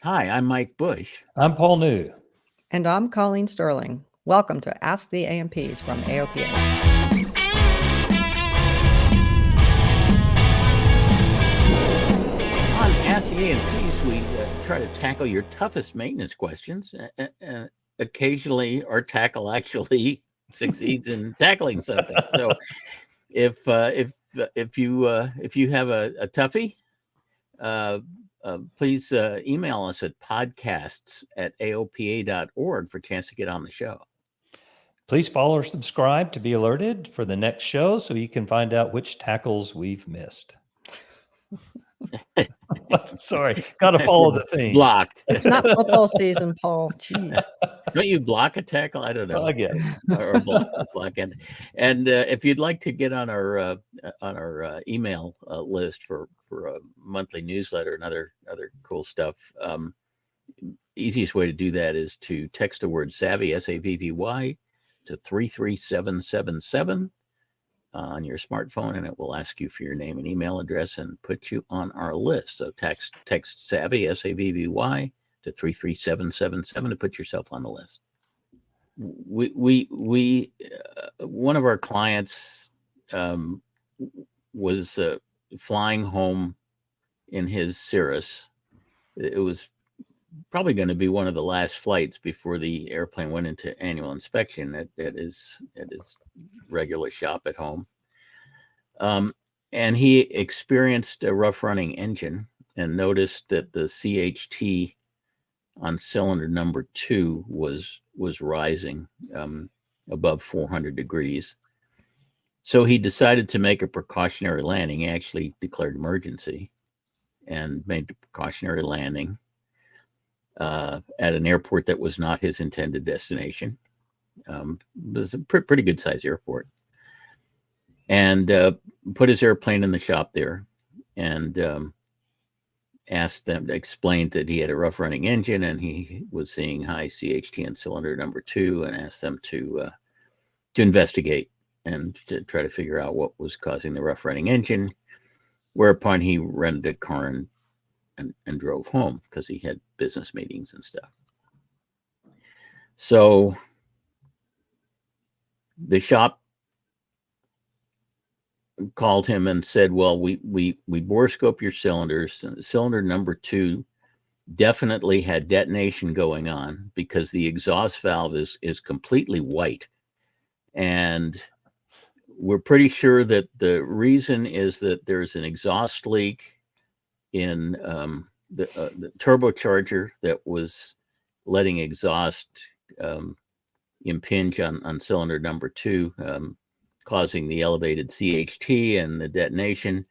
Hi, I'm Mike Bush. I'm Paul New. And I'm Colleen Sterling. Welcome to Ask the A&Ps from AOPA. On Ask the A&Ps, we try to tackle your toughest maintenance questions. Occasionally, our tackle actually succeeds in tackling something. So, if you have a toughie, please email us at podcasts@aopa.org for a chance to get on the show. Please follow or subscribe to be alerted for the next show so you can find out which tackles we've missed. Sorry, got to follow the theme. Blocked. It's not football season, Paul. Jeez. Don't you block a tackle? I don't know. Well, I guess. Or block end. And if you'd like to get on our email list for a monthly newsletter and other cool stuff, easiest way to do that is to text the word savvy, SAVVY, to 33777 on your smartphone, and it will ask you for your name and email address and put you on our list. So text savvy, SAVVY, to 33777 to put yourself on the list. We one of our clients was flying home in his Cirrus. It was probably going to be one of the last flights before the airplane went into annual inspection at his regular shop at home. And he experienced a rough running engine and noticed that the CHT on cylinder number 2 was rising above 400 degrees. So he decided to make a precautionary landing. He actually declared emergency and made the precautionary landing at an airport that was not his intended destination. It was a pretty good sized airport. And put his airplane in the shop there and asked them to explain that he had a rough running engine and he was seeing high CHT in cylinder number 2, and asked them to investigate and to try to figure out what was causing the rough running engine, whereupon he rented a car and drove home because he had business meetings and stuff. So the shop called him and said, well, we bore scope your cylinders. Cylinder number 2 definitely had detonation going on because the exhaust valve is completely white. And we're pretty sure that the reason is that there's an exhaust leak in the turbocharger that was letting exhaust impinge on cylinder number 2, causing the elevated CHT and the detonation.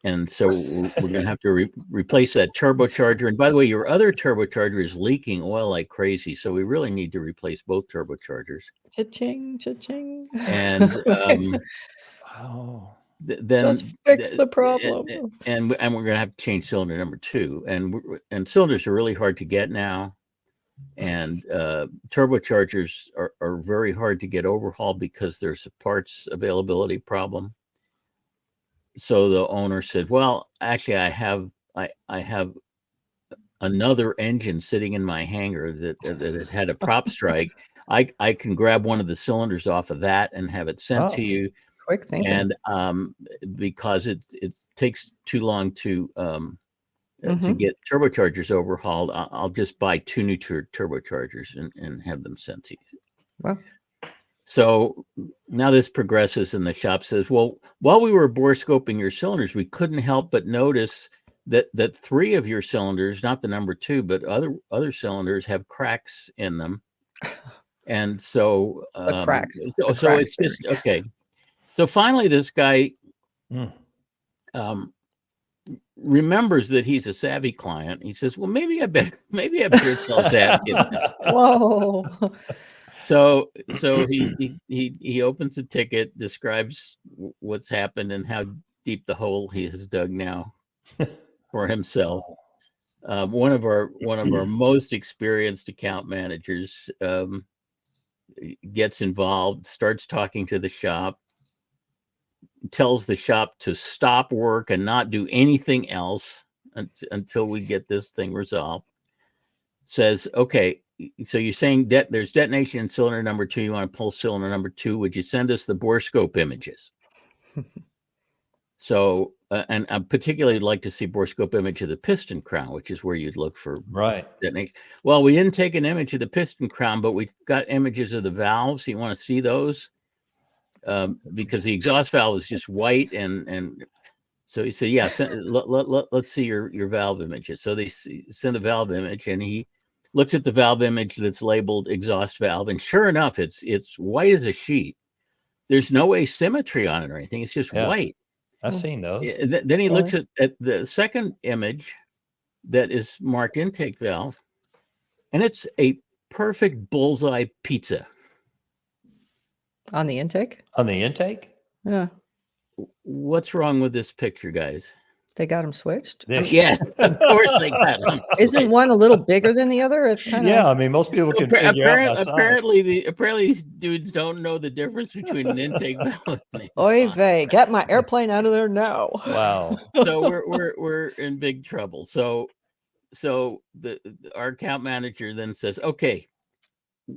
And so we're going to have to replace that turbocharger. And by the way, your other turbocharger is leaking oil like crazy. So we really need to replace both turbochargers. Cha-ching, cha-ching. And Wow. then just fix the problem. And we're going to have to change cylinder number 2. And cylinders are really hard to get now. And turbochargers are very hard to get overhauled because there's a parts availability problem. So the owner said, well, actually I have another engine sitting in my hangar that had a prop strike. I can grab one of the cylinders off of that and have it sent to you. Quick thinking. And because it takes too long to get turbochargers overhauled, I'll just buy 2 new turbochargers and have them sent to you. Wow. So now this progresses, and the shop says, well, while we were bore scoping your cylinders, we couldn't help but notice that 3 of your cylinders, not the number 2, but other cylinders, have cracks in them. And so the cracks. So it's just okay. So finally, this guy remembers that he's a savvy client. He says, well, maybe I better tell Savvy. Whoa. So he opens a ticket, describes what's happened and how deep the hole he has dug now for himself. One of our most experienced account managers gets involved, starts talking to the shop, tells the shop to stop work and not do anything else until we get this thing resolved. says, okay, so you're saying there's detonation in cylinder number 2. You want to pull cylinder number 2. Would you send us the borescope images? So, and I particularly like to see borescope image of the piston crown, which is where you'd look for detonation. Well, we didn't take an image of the piston crown, but we got images of the valves. You want to see those? Because the exhaust valve is just white, and so he said, yeah, let's see your valve images. So they send a valve image, and he looks at the valve image that's labeled exhaust valve, and sure enough, it's white as a sheet. There's no asymmetry on it or anything. It's just white. I've seen those. Then he looks at the second image that is marked intake valve, and it's a perfect bullseye pizza. On the intake? On the intake? Yeah. What's wrong with this picture, guys? They got them switched? Yeah, of course they got them. Isn't one a little bigger than the other? It's kind of... Yeah, I mean, most people can figure out by size. Apparently these dudes don't know the difference between an intake valve and Oy vey, get my airplane out of there now. Wow. So we're in big trouble. So our account manager then says, okay,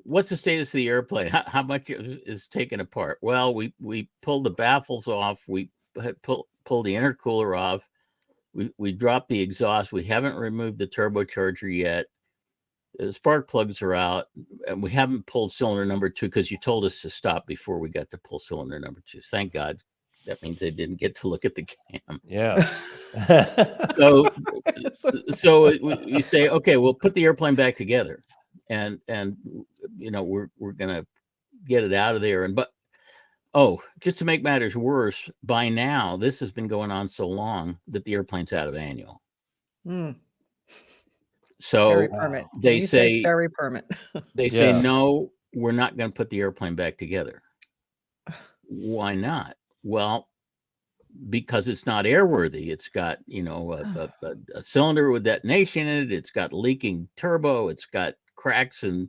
what's the status of the airplane? How much is taken apart? Well, we pulled the baffles off. We pulled the intercooler off. We dropped the exhaust. We haven't removed the turbocharger yet. The spark plugs are out, and we haven't pulled cylinder number 2 because you told us to stop before we got to pull cylinder number 2. Thank God. That means they didn't get to look at the cam. Yeah. So we say, okay, we'll put the airplane back together, and we're gonna get it out of there. Oh, just to make matters worse, by now, this has been going on so long that the airplane's out of annual. So ferry permit. They say ferry permit. They say, no, we're not going to put the airplane back together. Why not? Well, because it's not airworthy. It's got, a cylinder with detonation in it. It's got leaking turbo. It's got cracks in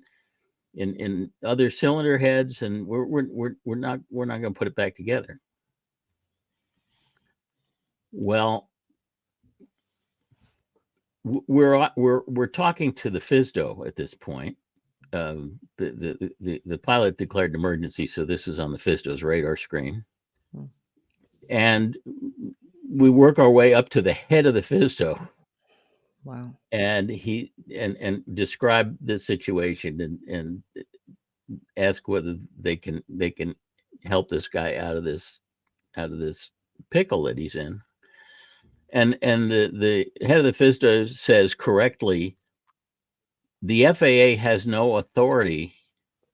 other cylinder heads, and we're not going to put it back together. Well, we're talking to the FSDO at this point. The pilot declared an emergency, so this is on the FSDO's radar screen, and we work our way up to the head of the FSDO. Wow. And he describe the situation and ask whether they can help this guy out of this pickle that he's in. And the head of the FSDO says correctly, the FAA has no authority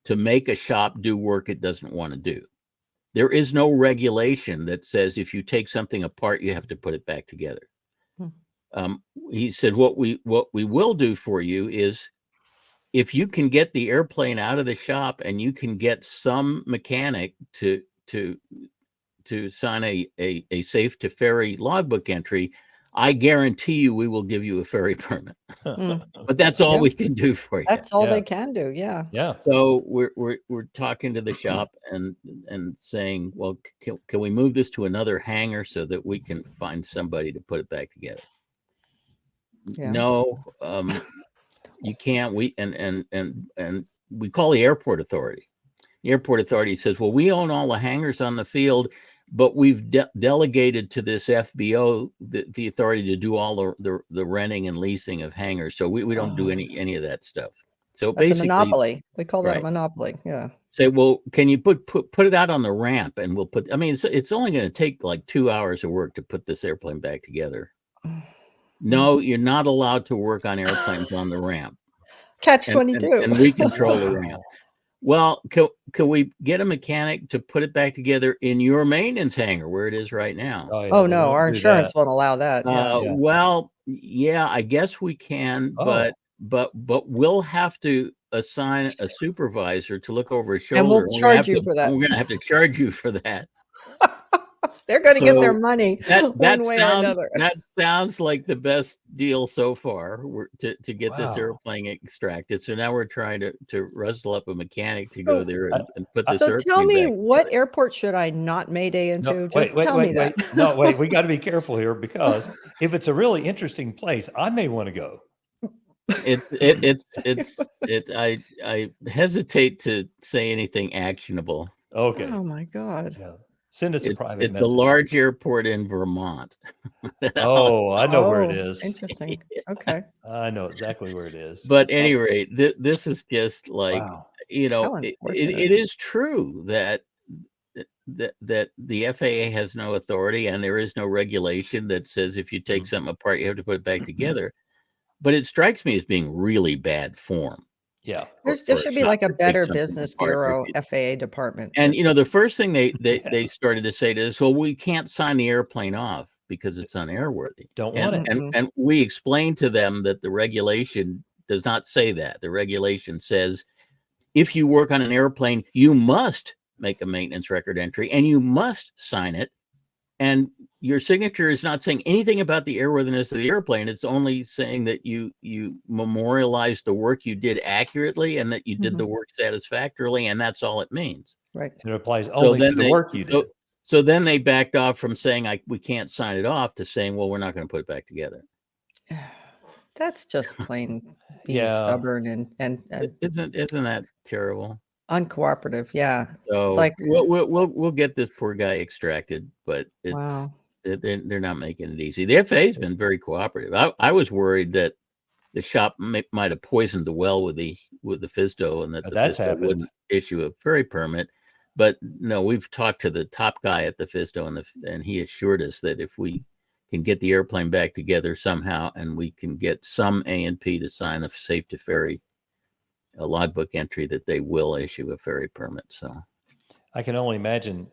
to make a shop do work it doesn't want to do. There is no regulation that says if you take something apart, you have to put it back together. He said, what we will do for you is, if you can get the airplane out of the shop and you can get some mechanic to sign a safe to ferry logbook entry, I guarantee you we will give you a ferry permit. But that's all we can do for you. That's all they can do. Yeah. Yeah. So we're talking to the shop and saying, well, can we move this to another hangar so that we can find somebody to put it back together? Yeah. No, you can't. We we call the airport authority. The airport authority says, well, we own all the hangars on the field, but we've delegated to this FBO the authority to do all the renting and leasing of hangars. So we don't do any of that stuff. So that's basically, a monopoly. We call that a monopoly. Yeah. Say, well, can you put it out on the ramp, and we'll put. I mean, it's only going to take like 2 hours of work to put this airplane back together. No, you're not allowed to work on airplanes on the ramp. Catch 22. And we control the ramp. Well, can we get a mechanic to put it back together in your maintenance hangar where it is right now? Oh no, our insurance won't allow that. Well, yeah, I guess we can, but we'll have to assign a supervisor to look over his shoulder. And we'll charge you for that. We're going to have to charge you for that. They're going to get their money one way or another. That sounds like the best deal so far to get this airplane extracted. So now we're trying to rustle up a mechanic to go there and put this airplane back. So tell me, what airport should I not mayday into? Tell me that. No, wait, we got to be careful here, because if it's a really interesting place, I may want to go. I hesitate to say anything actionable. Okay. Oh my God. Yeah. Send us a private It's a message. large airport in Vermont. Oh, I know where it Oh, is. interesting. Okay. I know exactly where it is. But at any rate, this is just like, Wow. How unfortunate. it is true that the FAA has no authority and there is no regulation that says if you take something apart, you have to put it back together. But it strikes me as being really bad form. Yeah. There should be like a to take Better something Business apart. Bureau FAA department. And the first thing they Yeah. started to say to us, well, we can't sign the airplane off because it's unairworthy. Don't want it. And we explained to them that the regulation does not say that. The regulation says if you work on an airplane, you must make a maintenance record entry and you must sign it. And your signature is not saying anything about the airworthiness of the airplane. It's only saying that you memorialize the work you did accurately and that you did the work satisfactorily, and that's all it means. Right. It applies only to the work you did. So then they backed off from saying we can't sign it off to saying, well, we're not going to put it back together. That's just plain being stubborn and isn't that terrible? Uncooperative. Yeah. So it's like we'll get this poor guy extracted, but it's wow. they're not making it easy. The FAA has been very cooperative. I was worried that the shop might have poisoned the well with the FSDO and that the FSDO wouldn't issue a ferry permit. But no, we've talked to the top guy at the FSDO and he assured us that if we can get the airplane back together somehow and we can get some A&P to sign a safe to ferry a logbook entry, that they will issue a ferry permit. So I can only imagine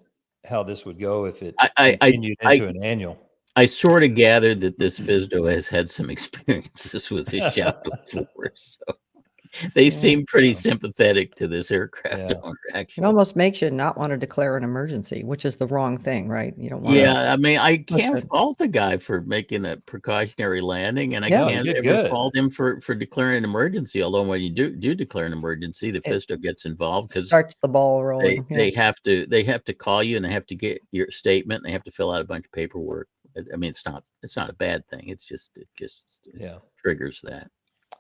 how this would go if it continued into an annual. I sort of gathered that this FSDO has had some experiences with this shop before, so they seem pretty sympathetic to this aircraft owner. Actually, it almost makes you not want to declare an emergency, which is the wrong thing, right? You don't want. Yeah, I mean, I can't fault the guy for making a precautionary landing, and I can't ever fault him for declaring an emergency. Although when you do declare an emergency, the FSDO gets involved because starts the ball rolling. They have to call you and they have to get your statement. And they have to fill out a bunch of paperwork. I mean, it's not a bad thing. It just triggers that.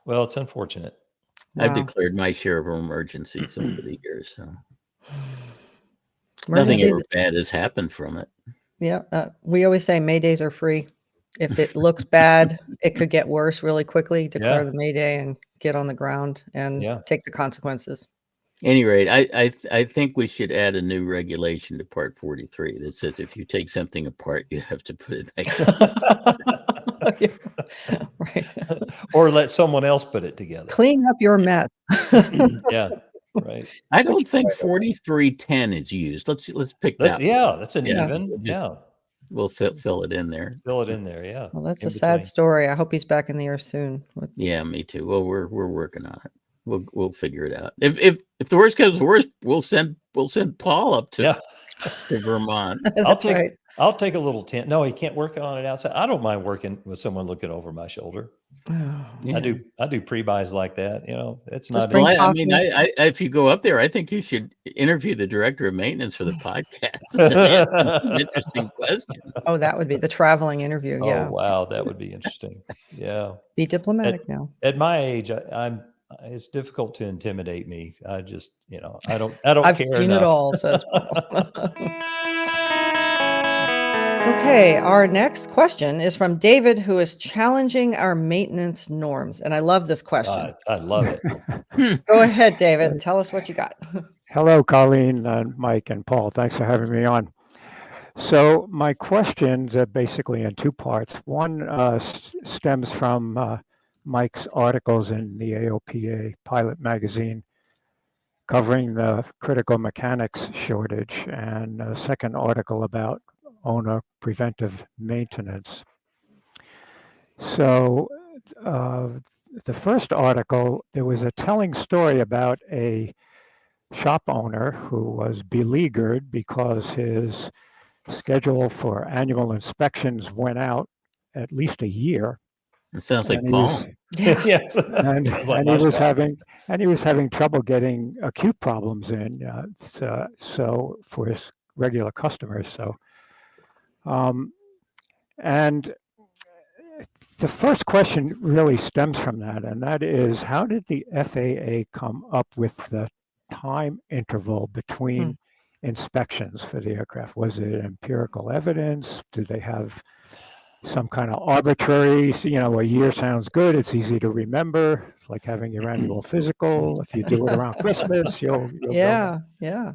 Well, it's unfortunate. Wow. I've declared my share of emergencies over the years, so nothing ever bad has happened from it. Yeah, we always say Maydays are free. If it looks bad, it could get worse really quickly. Declare the Mayday and get on the ground and take the consequences. At any rate, I think we should add a new regulation to Part 43 that says if you take something apart, you have to put it back. Right. Or let someone else put it together. Clean up your mess. Yeah, right. I don't think 4310 is used. Let's pick that. Yeah, that's an even. We'll fill it in there. Fill it in there. Yeah. Well, that's a sad story. I hope he's back in the air soon. Yeah, me too. Well, we're working on it. We'll figure it out. If the worst comes to worst, we'll send Paul up to Vermont. I'll take a little tent. No, he can't work on it outside. I don't mind working with someone looking over my shoulder. I do pre-buys like that. You know, it's not. Well, I mean, if you go up there, I think you should interview the director of maintenance for the podcast. Some interesting question. Oh, that would be the traveling interview. Yeah. Oh, wow, that would be interesting. Yeah. Be diplomatic now. At my age, it's difficult to intimidate me. I just, I don't I've care seen enough. it all, says Paul. Okay, our next question is from David, who is challenging our maintenance norms. And I love this question. I love it. Go ahead, David. Tell us what you got. Hello, Colleen, Mike, and Paul. Thanks for having me on. So my questions are basically in two parts. One stems from Mike's articles in the AOPA Pilot magazine covering the critical mechanics shortage, and a second article about owner preventive maintenance. So the first article, there was a telling story about a shop owner who was beleaguered because his schedule for annual inspections went out at least a year. It sounds like Paul. Yes. And he was having trouble getting acute problems in. So for his regular customers. So, and The first question really stems from that, and that is, how did the FAA come up with the time interval between inspections for the aircraft? Was it empirical evidence? Did they have some kind of arbitrary, a year sounds good, it's easy to remember. It's like having your annual physical. If you do it around Christmas, you'll Yeah, go. yeah.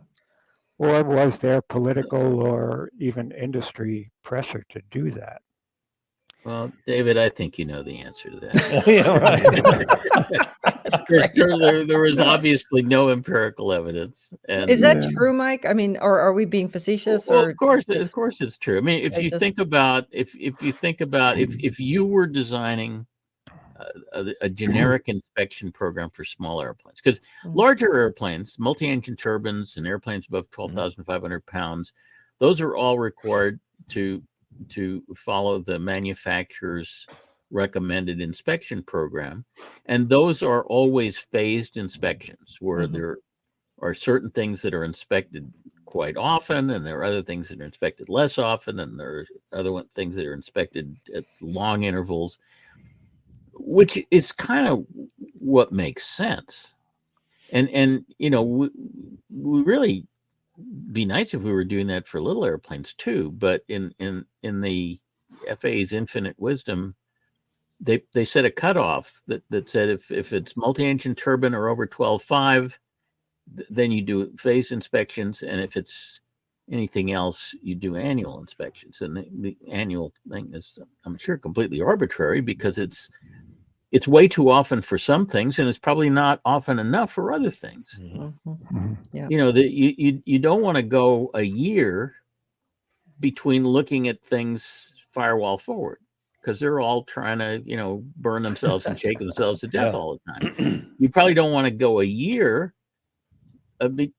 Or was there political or even industry pressure to do that? Well, David, I think you know the answer to that. Yeah, there was obviously no empirical evidence. And Is that true, Mike? I mean, or are we being facetious? well, Or of course it's true. I mean, if you think about if you were designing a generic inspection program for small airplanes, because larger airplanes, multi-engine turbines, and airplanes above 12,500 pounds, those are all required to follow the manufacturer's recommended inspection program, and those are always phased inspections where there are certain things that are inspected quite often, and there are other things that are inspected less often, and there are other things that are inspected at long intervals, which is kind of what makes sense. And we really be nice if we were doing that for little airplanes too, but in the FAA's infinite wisdom, they set a cutoff that said if it's multi-engine turbine or over 12.5, then you do phase inspections, and if it's anything else, you do annual inspections. And the annual thing is, I'm sure, completely arbitrary, because it's way too often for some things, and it's probably not often enough for other things. Yeah. You don't want to go a year between looking at things firewall forward, because they're all trying to burn themselves and shake themselves to death all the time. You probably don't want to go a year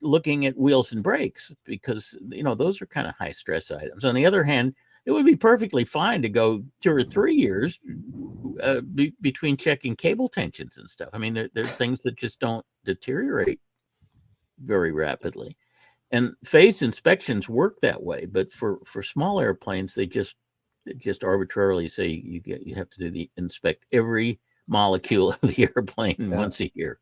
looking at wheels and brakes, because those are kind of high stress items. On the other hand, it would be perfectly fine to go 2 or 3 years between checking cable tensions and stuff. I mean, there are things that just don't deteriorate very rapidly, and phase inspections work that way. But for small airplanes, they just arbitrarily say you have to inspect every molecule of the airplane once a year.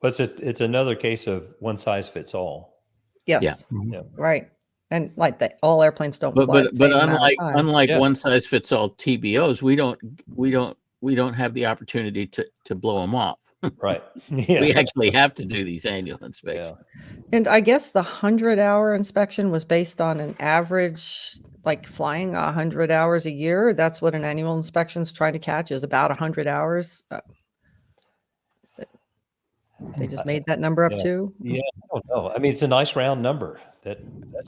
But it's another case of one size fits all. Yes. Yeah. Right. And like that, all airplanes don't fly. But unlike one size fits all TBOs, we don't have the opportunity to blow them off. Right. We actually have to do these annual inspections. And I guess the 100-hour inspection was based on an average, like flying 100 hours a year. That's what an annual inspection's trying to catch, is about 100 hours. They just made that number up too. Yeah, I don't know. I mean, it's a nice round number that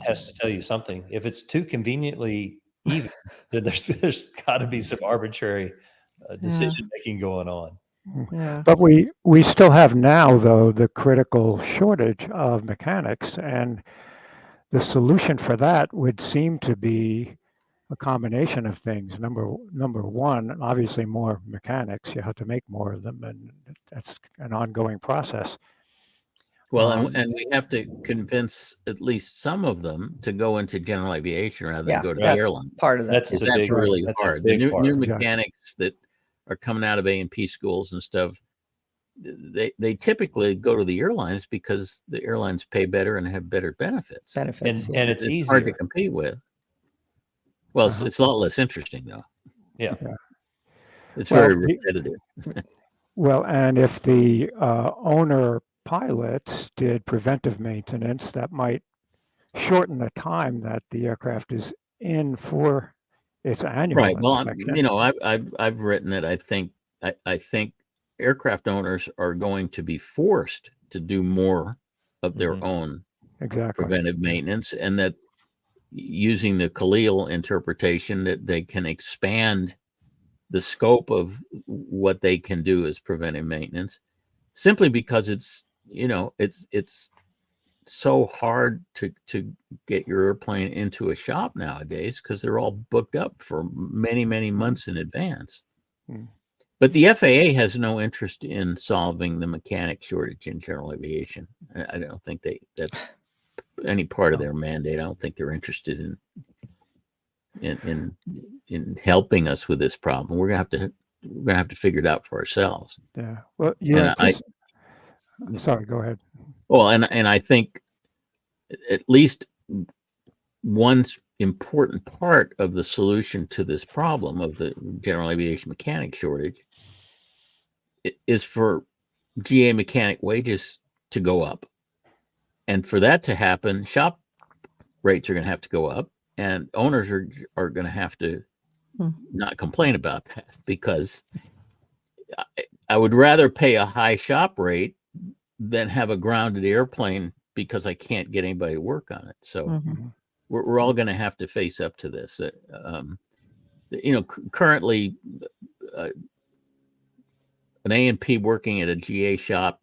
has to tell you something. If it's too conveniently even, then there's got to be some arbitrary decision making going on. Yeah. But we still have now, though, the critical shortage of mechanics, and the solution for that would seem to be a combination of things. Number one, obviously more mechanics. You have to make more of them, and that's an ongoing process. Well, and we have to convince at least some of them to go into general aviation rather than go to the airline. Part of that. That's really hard. The new part. mechanics that are coming out of A&P schools and stuff, they typically go to the airlines because the airlines pay better and have better benefits. And it's easier. Hard to compete with. Well, it's a lot less interesting, though. Yeah. It's very repetitive. Well, and if the owner pilots did preventive maintenance, that might shorten the time that the aircraft is in for its annual inspection. Well, I've written it. I think aircraft owners are going to be forced to do more of their own preventive maintenance, and that using the Colleen interpretation, that they can expand the scope of what they can do as preventive maintenance, simply because it's so hard to get your airplane into a shop nowadays, because they're all booked up for many months in advance. But the FAA has no interest in solving the mechanic shortage in general aviation. I don't think that's any part of their mandate. I don't think they're interested in in helping us with this problem. We're gonna have to figure it out for ourselves. Yeah. Well, you And sorry, go ahead. Well, and I think at least one important part of the solution to this problem of the general aviation mechanic shortage is for GA mechanic wages to go up. And for that to happen, shop rates are going to have to go up, and owners are going to have to not complain about that, because I would rather pay a high shop rate than have a grounded airplane because I can't get anybody to work on it. So we're all going to have to face up to this. Currently, an A&P working at a GA shop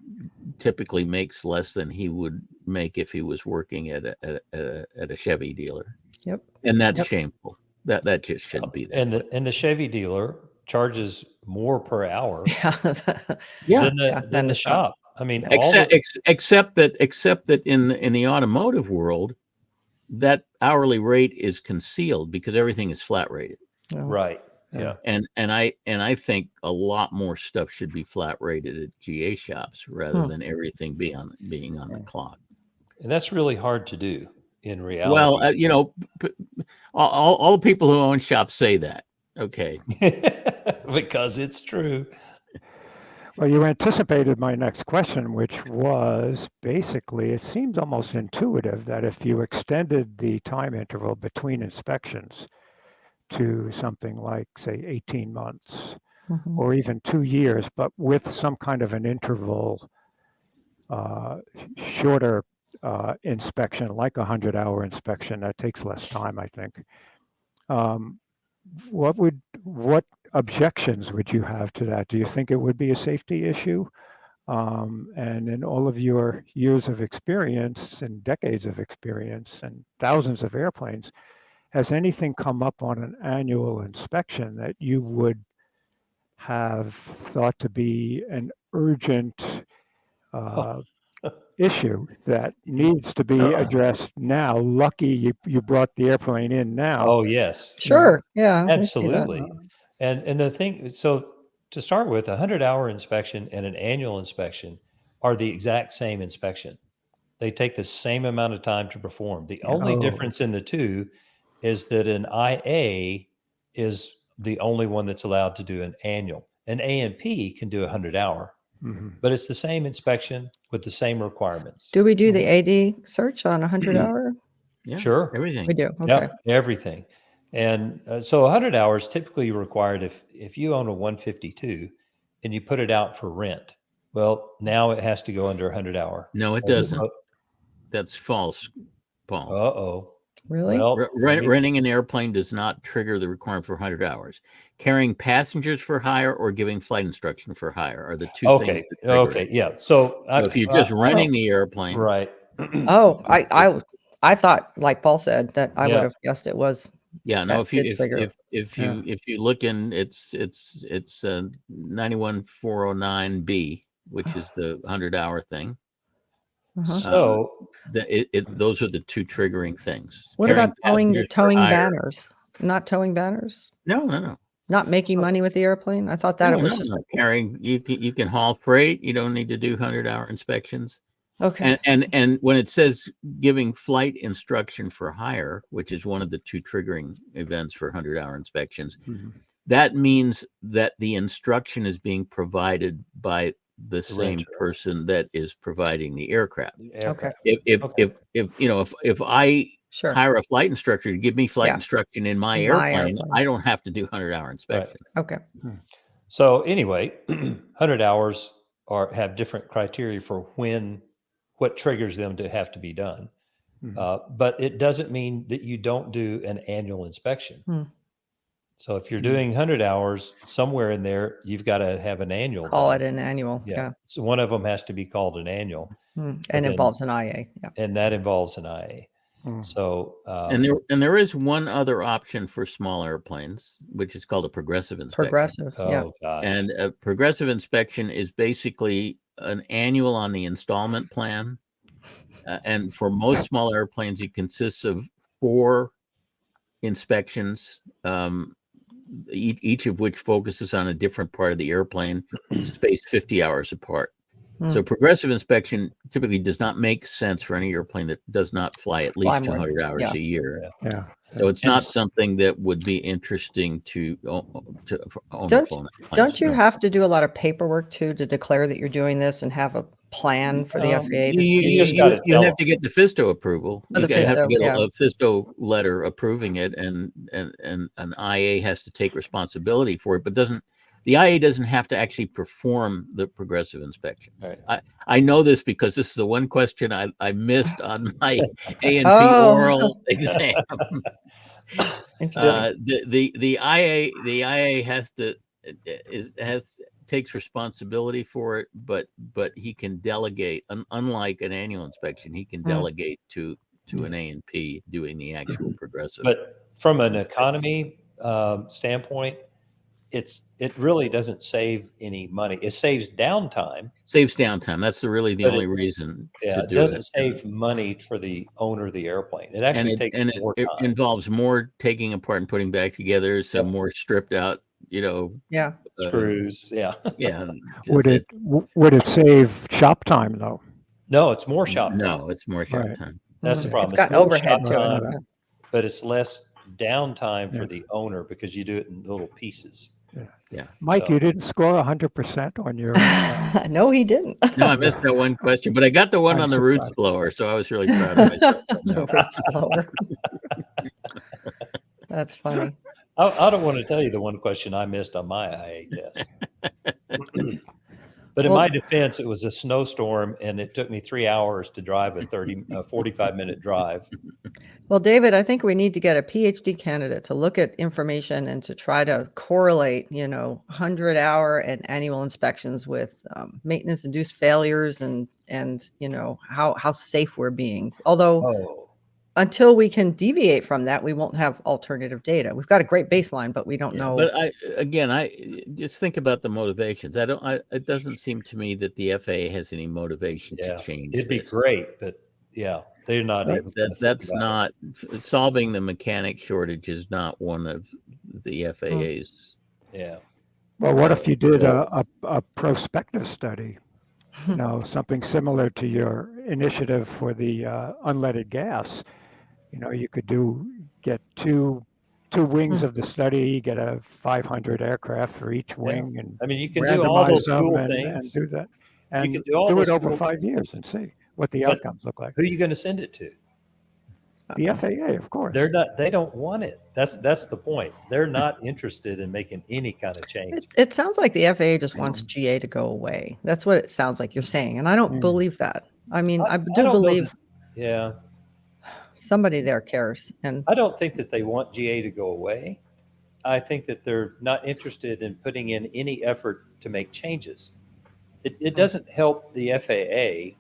typically makes less than he would make if he was working at a Chevy dealer. Yep. And that's shameful. That just shouldn't be there. And the Chevy dealer charges more per hour Yeah. than the shop. I mean, except that in the automotive world, that hourly rate is concealed because everything is flat rated. Right. Yeah. And I think a lot more stuff should be flat rated at GA shops rather than everything being on the clock. And that's really hard to do in reality. Well, all the people who own shops say that. Okay. Because it's true. Well, you anticipated my next question, which was basically, it seems almost intuitive that if you extended the time interval between inspections to something like, say, 18 months or even 2 years, but with some kind of an interval, shorter inspection, like a 100-hour inspection, that takes less time, I think. What objections would you have to that? Do you think it would be a safety issue? And in all of your years of experience and decades of experience and thousands of airplanes, has anything come up on an annual inspection that you would have thought to be an urgent issue that needs to be addressed now? Lucky you brought the airplane in now. Oh, yes. Sure. Yeah. Absolutely. And the thing, so to start with, a 100-hour inspection and an annual inspection are the exact same inspection. They take the same amount of time to perform. The only difference in the two is that an IA is the only one that's allowed to do an annual. An A&P can do a 100-hour, but it's the same inspection with the same requirements. Do we do the AD search on 100-hour? Yeah, Sure. everything. We do. Okay. Yep, everything. And so 100 hours typically required if you own a 152 and you put it out for rent. Well, now it has to go under 100-hour. No, it doesn't. That's false, Paul. Uh-oh. Really? Well, renting an airplane does not trigger the requirement for 100 hours. Carrying passengers for hire or giving flight instruction for hire are the two things that trigger it. Yeah. So if you're just renting the airplane, right. I thought, like Paul said, that I would have guessed it was. Yeah, no. If you look in, it's 91409B, which is the 100-hour thing. So those are the two triggering things. What Carrying about towing for hire. banners? Not towing banners? No. Not making money with the airplane? I thought that it was just carrying. You can haul freight. You don't need to do 100-hour inspections. okay. And when it says giving flight instruction for hire, which is one of the two triggering events for 100-hour inspections, that means that the instruction is being provided by the same person that is providing the aircraft. Okay. If I hire a flight instructor to give me flight instruction in my airplane, I don't have to do 100-hour inspection. Right. Okay. So anyway, 100 hours have different criteria for what triggers them to have to be done. But it doesn't mean that you don't do an annual inspection. So if you're doing 100 hours, somewhere in there, you've got to have an annual. Call it an annual. Yeah. So one of them has to be called an annual. And involves an IA. Yeah. And that involves an IA. So and there is one other option for small airplanes, which is called a progressive inspection. Progressive. Yeah. Oh, gosh. And a progressive inspection is basically an annual on the installment plan. And for most small airplanes, it consists of 4 inspections, each of which focuses on a different part of the airplane, spaced 50 hours apart. So progressive inspection typically does not make sense for any airplane that does not fly at least Fly more. 200 hours Yeah. a year. Yeah. So it's And not s- something that would be interesting to own a Don't phone. don't you have to do a lot of paperwork too to declare that you're doing this and have a plan for the FAA to see? you just gotta You tell have to get the FISTO approval. Oh, You the have to FISTO, get yeah. a FISTO letter approving it, and an IA has to take responsibility for it, but the IA doesn't have to actually perform the progressive inspection. Right. I know this because this is the one question I missed on my A&P Oh. oral exam. Interesting. The IA takes responsibility for it, but he can delegate. Unlike an annual inspection, he can delegate to an A&P doing the actual progressive. But from an economy standpoint, it really doesn't save any money. It saves downtime. Saves downtime. That's really the But only reason Yeah, to it do doesn't it. save money for the owner of the airplane. It And actually takes more it time. involves more taking apart and putting back together, some Yep. more stripped out, Yeah. Screws, yeah. yeah. Would just would it save shop time though? No, it's more shop time. No, it's more shop Right. time. That's the Mhm. problem. It's got more overhead shop to it. time, Yeah. but it's less downtime for Yeah. the owner because you do it in little pieces. Yeah. Mike, So- you didn't score 100% on your. No, he didn't. No, I missed that one question, but I got the one I'm on the roots surprised. blower, so I was really proud of myself. on The that. roots blower. That's funny. I don't want to tell you the one question I missed on my IA test. But in Well- my defense, it was a snowstorm and it took me 3 hours to drive a 45-minute drive. Well, David, I think we need to get a PhD candidate to look at information and to try to correlate, 100-hour and annual inspections with maintenance-induced failures and how safe we're being. Although Oh, until we can deviate from that, we won't have alternative data. We've got a great baseline, but we don't Yeah, know. but I just think about the motivations. It doesn't seem to me that the FAA has any motivation yeah. to change It'd be this. great, but yeah, they're not Right. even gonna think That's about it. not solving the mechanic shortage is not one of the FAA's. Yeah. Well, what if you did goals. a prospective study? Something similar to your initiative for the unleaded gas. You could get two wings of the study, get a 500 aircraft for each wing, and I mean, you can do all those randomize them cool and things. do that, and can do all do those it over cool- 5 years and see what the But- outcomes look like. Who are you going to send it to? The FAA, of course. They don't want it. That's the point. They're not interested in making any kind of change. It sounds like the FAA just wants GA to go away. That's what it sounds like you're saying. And I don't believe that. I mean, I do don't know believe that- Yeah. somebody there cares. And I don't think that they want GA to go away. I think that they're not interested in putting in any effort to make changes. It doesn't help the FAA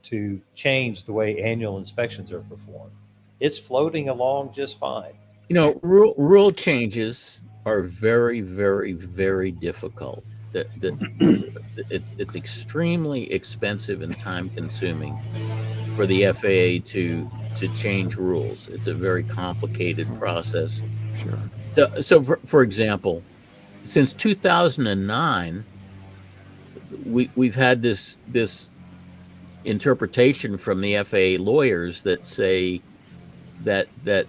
to change the way annual inspections are performed. It's floating along just fine. Rule changes are very, very, very difficult. It's extremely expensive and time consuming for the FAA to change rules. It's a very complicated process. Sure. So for example, since 2009, we've had this interpretation from the FAA lawyers that say that the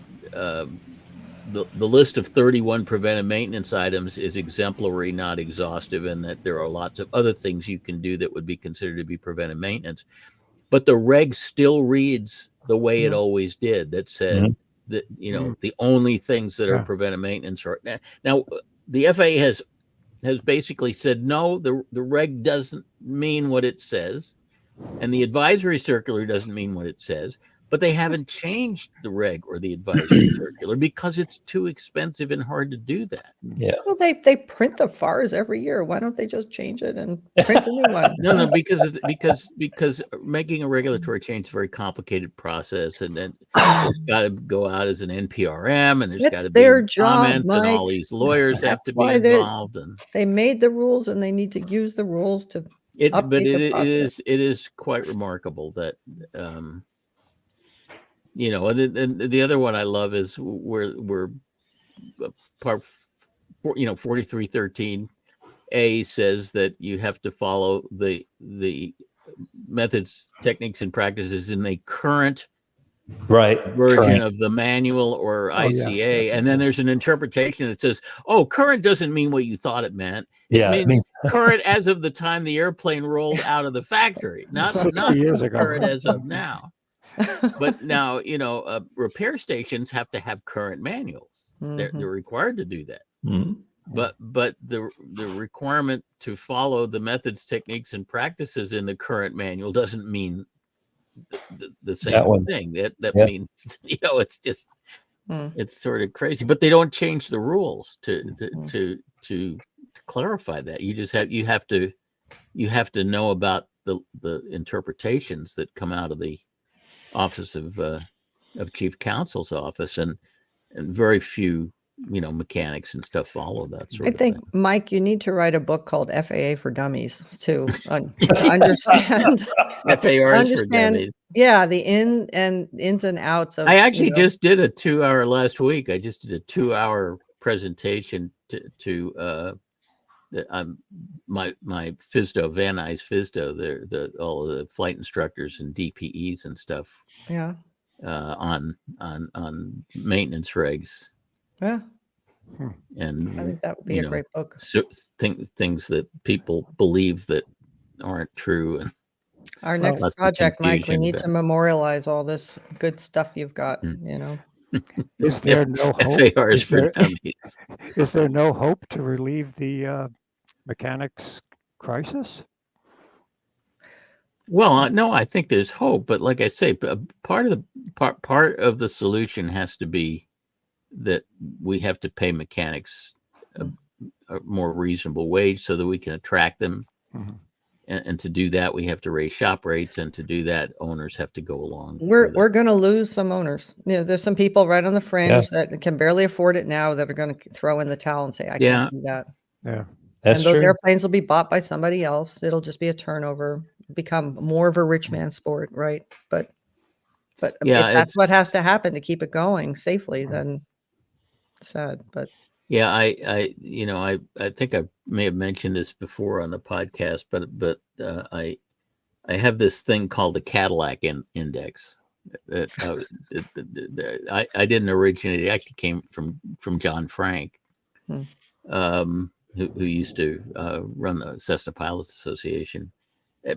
list of 31 preventive maintenance items is exemplary, not exhaustive, and that there are lots of other things you can do that would be considered to be preventive maintenance. But the reg still reads the way it always did. That said that the only things that are preventive maintenance are now. The FAA has basically said no. The reg doesn't mean what it says, and the advisory circular doesn't mean what it says. But they haven't changed the reg or the advisory circular because it's too expensive and hard to do that. Yeah. well, they print the FARs every year. Why don't they just change it and print a new one? No, because making a regulatory change is a very complicated process, and then it's got to go out as an NPRM, and there's It's got to be their job, comments, and all Mike. these lawyers have That's to be why they're- involved. And They made the rules and they need to use the rules to but update the it process. is quite remarkable that you know, and the other one I love is where part 4313 A says that you have to follow the methods, techniques, and practices in the current Right. version Current. of the manual or Oh, yes, ICA. yes, And then yes. there's an interpretation that says, oh, current doesn't mean what you thought it meant. It Yeah, it means means- current as of the time the airplane rolled out of the factory, not 60 years ago. current as of now. But now, you know, repair stations have to have current manuals. They're required to do that. Mhm. But the requirement to follow the methods, techniques, and practices in the current manual doesn't mean the same That one. thing. That Yeah. means, you know, it's just Mm. it's sort of crazy. But they don't change the rules to clarify that. You have to know about the interpretations that come out of the office of chief counsel's office, and very few, you know, mechanics and stuff follow that sort I of think, thing. Mike, you need to write a book called FAA for Dummies to understand. FARs for understand, dummies. yeah, the ins and outs of. I actually you know, just did a 2-hour last week. I just did a 2-hour presentation to my FISDO, Van Nuys FISDO, the all of the flight instructors and DPEs and stuff yeah, on maintenance regs yeah. and I think that would be you a know, great book. so things that people believe that aren't true. And Our Well, next lots of project, Mike, we confusion, need but- to memorialize all this good stuff you've got. Mm. You know, Is there no hope? FARs Is for there, dummies. is there no hope to relieve the mechanics crisis? Well, no, I think there's hope, but like I say, part of the solution has to be that we have to pay mechanics a more reasonable wage so that we can attract them. Mhm. And to do that, we have to raise shop rates, and to do that, owners have to go along. we're with it. we're going to lose some owners. You know, there's some people right on the fringe that can barely afford it now that are going to throw in the towel and say, "I Yeah. can't do that." Yeah. That's And those true. airplanes will be bought by somebody else. It'll just be a turnover, become more of a rich man sport, right? But Yeah, if that's what it's- has to happen to keep it going safely, then sad. But Yeah, I think I may have mentioned this before on the podcast, but I have this thing called the Cadillac index. I didn't originate. It actually came from John Frank, who used to run the Cessna Pilots Association.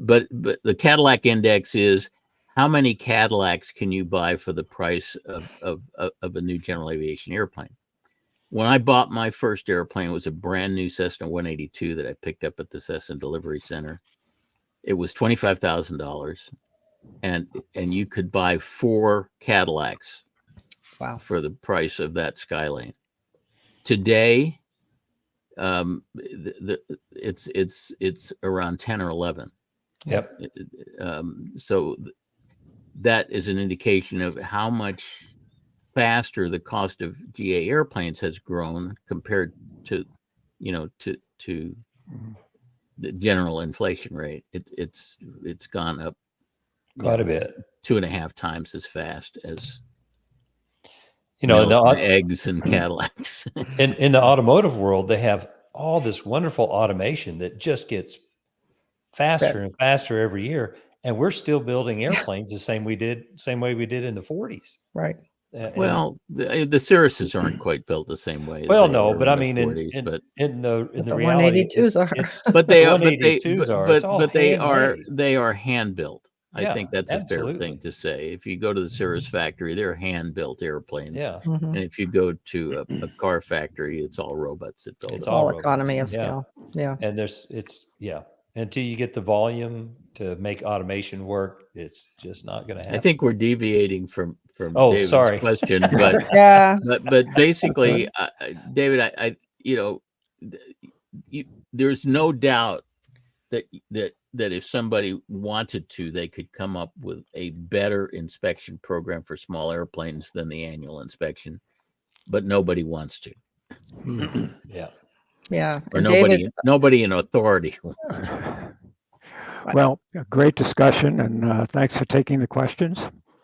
But the Cadillac index is how many Cadillacs can you buy for the price of a new general aviation airplane. When I bought my first airplane, it was a brand new Cessna 182 that I picked up at the Cessna Delivery Center. It was $25,000, and you could buy 4 Cadillacs wow, for the price of that Skylane. Today, it's around 10 or 11. Yep. So that is an indication of how much faster the cost of GA airplanes has grown compared to, to the general inflation rate. It's gone up Quite a bit. 2.5 times as fast as In milk and eggs and Cadillacs. in the automotive world, they have all this wonderful automation that just gets faster and faster every year, and we're still building airplanes the same way we did in the 40s. right. Well, the Cirruses aren't quite built the same way. as Well, they no, were but in I the mean, 40s, in but the reality, 182s are. but they the are, but 182s are. It's all they are hand built. I Yeah, think that's a fair absolutely. thing to say. If you go to the Cirrus factory, they're hand built airplanes. Yeah, Mhm. And if you go to a car factory, it's all robots that build It's It's them. all robots. economy of Yeah. scale. Yeah. and until you get the volume to make automation work, it's just not going to happen. I think we're deviating from Oh, David's sorry. question, but Yeah. but basically, David, there's no doubt that if somebody wanted to, they could come up with a better inspection program for small airplanes than the annual inspection, but nobody wants to, Yeah. Yeah. or And nobody in authority wants to. Well, a great discussion, and thanks for taking the questions.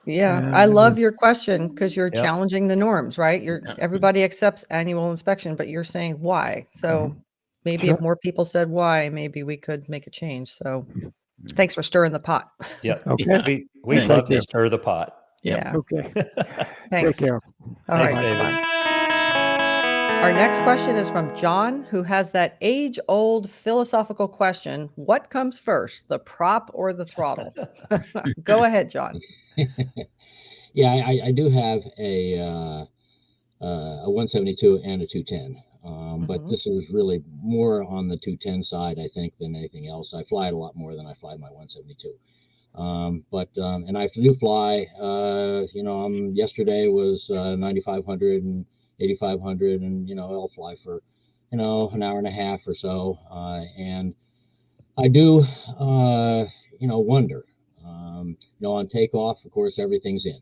Yeah, I And love your question because you're Yep. challenging the norms, right? Yeah. Everybody accepts annual inspection, but you're saying why. So maybe Sure. if more people said why, maybe we could make a change. So thanks for stirring the pot. Yep. Okay. Yeah. We Thank love to you. stir the pot. Yeah. Yeah, Okay. Take thanks. care. All Thanks, right, David. bye. Our next question is from John, who has that age-old philosophical question: what comes first, the prop or the throttle? Go ahead, John. Yeah, I do have a 172 and a 210, but Mhm. this is really more on the 210 side, I think, than anything else. I fly it a lot more than I fly my 172. And I do fly. Yesterday was 9,500 and 8,500, and I'll fly for an hour and a half or so, and I do wonder. On takeoff, of course, everything's in.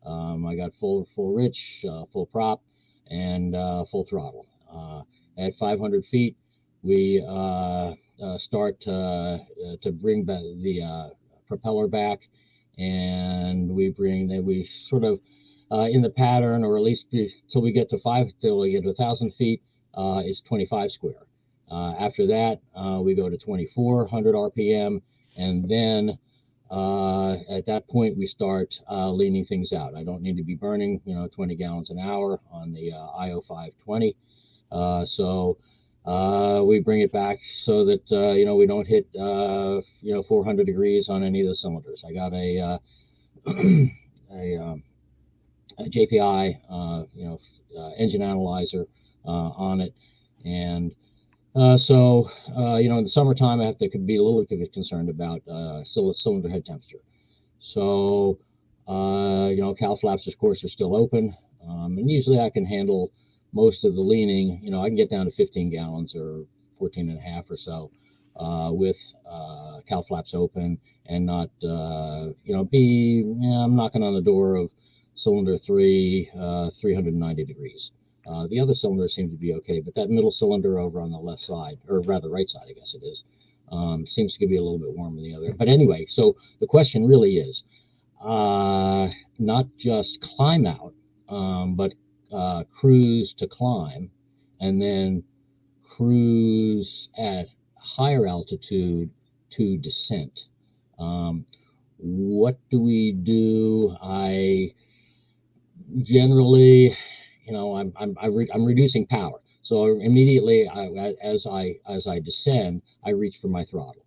I got full rich, full prop, and full throttle. At 500 feet, we start to bring back the propeller back, and we sort of in the pattern, or at least till we get to 1,000 feet, is 25 square. After that, we go to 2,400 RPM, and then at that point we start leaning things out. I don't need to be burning 20 gallons an hour on the IO 520, so we bring it back so that we don't hit 400 degrees on any of the cylinders. I got a a JPI engine analyzer on it, and in the summertime, I have to be a little bit concerned about cylinder head temperature. So, cowl flaps, of course, are still open, and usually I can handle most of the leaning. I can get down to 15 gallons or 14 and a half or so with cowl flaps open, and not, I'm knocking on the door of cylinder 3, 390 degrees. The other cylinders seem to be okay, but that middle cylinder over on the left side, or rather right side, I guess it is, seems to be a little bit warmer than the other. But anyway, so the question really is not just climb out, but cruise to climb, and then cruise at higher altitude to descent. What do we do? I generally, I'm reducing power. So immediately, as I descend, I reach for my throttle.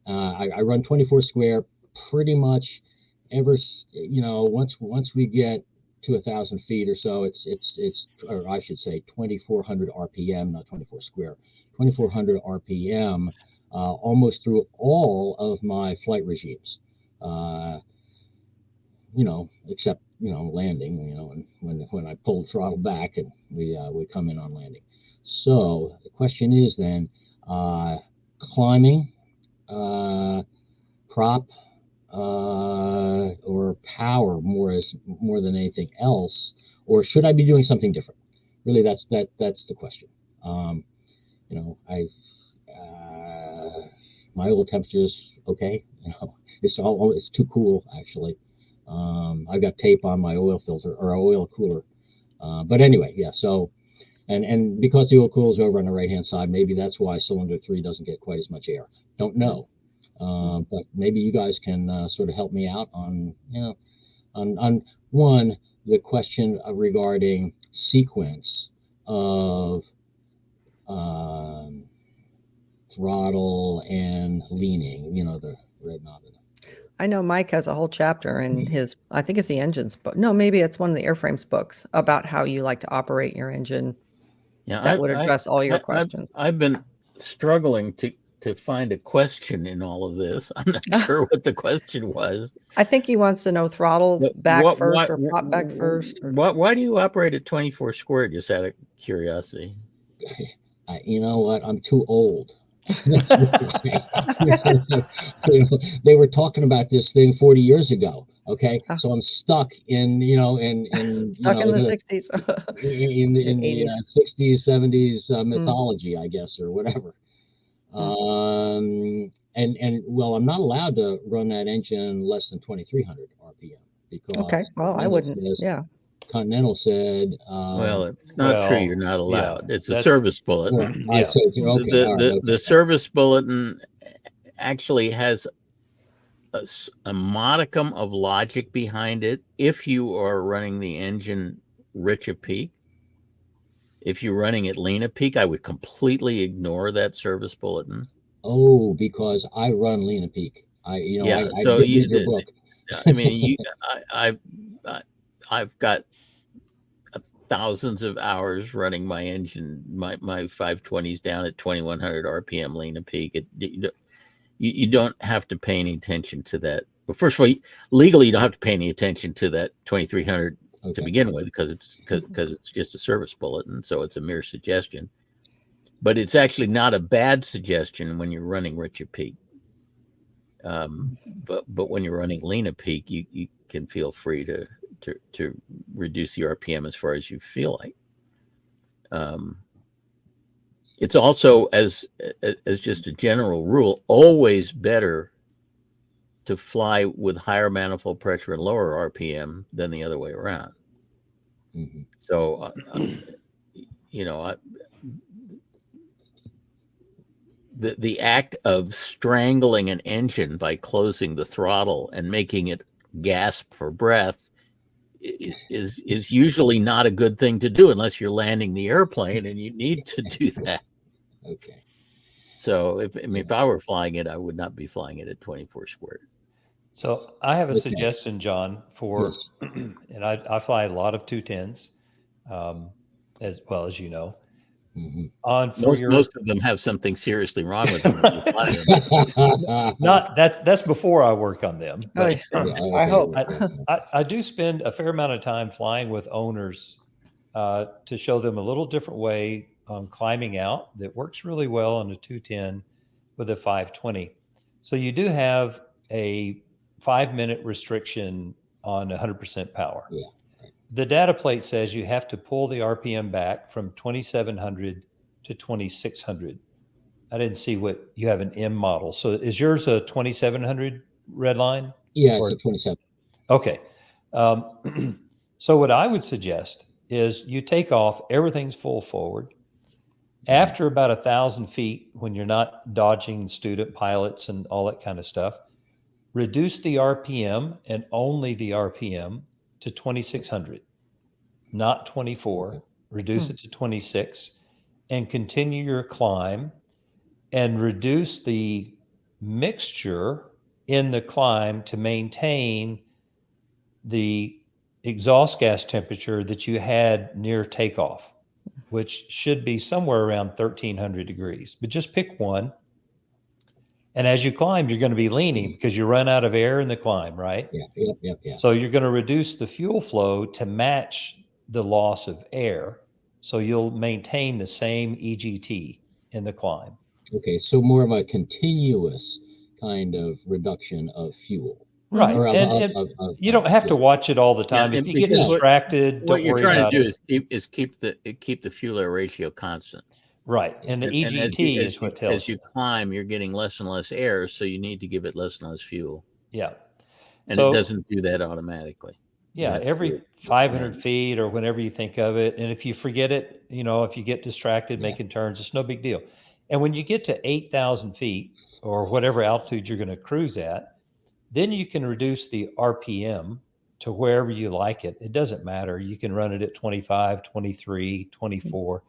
I run 24 square pretty much once we get to 1,000 feet or so, or I should say 2,400 RPM, not 24 square, 2,400 RPM, almost through all of my flight regimes. Except landing, and when I pull the throttle back and we come in on landing. So the question is then, climbing, prop, or power more than anything else, or should I be doing something different? Really, that's the question. My oil temperature is okay. It's too cool actually. I've got tape on my oil filter or oil cooler. But anyway, yeah. So, and because the oil cooler is over on the right hand side, maybe that's why cylinder 3 doesn't get quite as much air. Don't know. But maybe you guys can sort of help me out on one, the question regarding sequence of throttle and leaning. The red knob. I know Mike has a whole chapter in his, I think it's the engines book. No, maybe it's one of the airframes books about how you like to operate your engine. Yeah, That would address all your questions. I've been struggling to find a question in all of this. I'm not sure what the question was. I think he wants to know throttle But back what- first why- or prop back first. Or... Why do you operate at 24 square? Just out of curiosity. You know what? I'm too old. They were talking about this thing 40 years ago. Okay, so I'm stuck in Stuck in the 60s. in the 60s, 70s mythology, I guess, or whatever. And well, I'm not allowed to run that engine less than 2,300 RPM. because Okay. Well, I Continental wouldn't. says- Yeah. Continental said, Well, it's not true. well, You're not yeah, allowed. It's a that's- service bulletin. well, Yeah. so it's- okay, all right, okay. The service bulletin actually has a modicum of logic behind it if you are running the engine rich of peak. If you're running it lean of peak, I would completely ignore that service bulletin. Oh, because I run Lena Peak. I So did read your book. I mean, I've got thousands of hours running my engine, my 520s down at 2100 RPM lean of peak. You don't have to pay any attention to that. Well, first of all, legally, you don't have to pay any attention to that 2300 to Okay. begin with, because it's just a service bulletin, so it's a mere suggestion. But it's actually not a bad suggestion when you're running rich at peak. But when you're running lean at peak, you can feel free to reduce the RPM as far as you feel like. It's also, as just a general rule, always better to fly with higher manifold pressure and lower RPM than the other way around. Mhm. So, the act of strangling an engine by closing the throttle and making it gasp for breath is usually not a good thing to do unless you're landing the airplane, and you need to do that. Okay. So if I were flying it, I would not be flying it at 24 squared. So I have a Okay. suggestion, John, for, Yes. and I fly a lot of 210s, as well as you know. Mhm. Most of them have something seriously wrong with them when you fly them. That's before I work on them. But I hope. I do spend a fair amount of time flying with owners to show them a little different way on climbing out that works really well on a 210 with a 520. So you do have a 5-minute restriction on 100% power. Yeah. The data plate says you have to pull the RPM back from 2,700 to 2,600. I didn't see what you have an M model. So is yours a 2,700 red line? Yeah, Or- it's a 27. Okay. So what I would suggest is you take off, everything's full forward. After about 1,000 feet, when you're not dodging student pilots and all that kind of stuff, reduce the RPM and only the RPM to 2,600, not 24. Reduce it to 26 and continue your climb and reduce the mixture in the climb to maintain the exhaust gas temperature that you had near takeoff, which should be somewhere around 1,300 degrees. But just pick one. And as you climb, you're going to be leaning because you run out of air in the climb, right? Yeah. Yep. So you're going to reduce the fuel flow to match the loss of air. So you'll maintain the same EGT in the climb. Okay, so more of a continuous kind of reduction of fuel. Right. Or And you don't have to watch it all the time. Yeah, If you get because distracted, What don't you're worry trying about to do it. is keep the fuel air ratio constant. Right. And the And EGT is what tells as you climb, you're getting less and less air, so you need to give it less and less fuel. Yeah. And So- it doesn't do that automatically. Yeah, That's every good. 500 Yeah. feet or whenever you think of it. And if you forget it, if you get distracted Yeah. making turns, it's no big deal. And when you get to 8,000 feet or whatever altitude you're going to cruise at, then you can reduce the RPM to wherever you like it. It doesn't matter. You can run it at 25, 23, 24.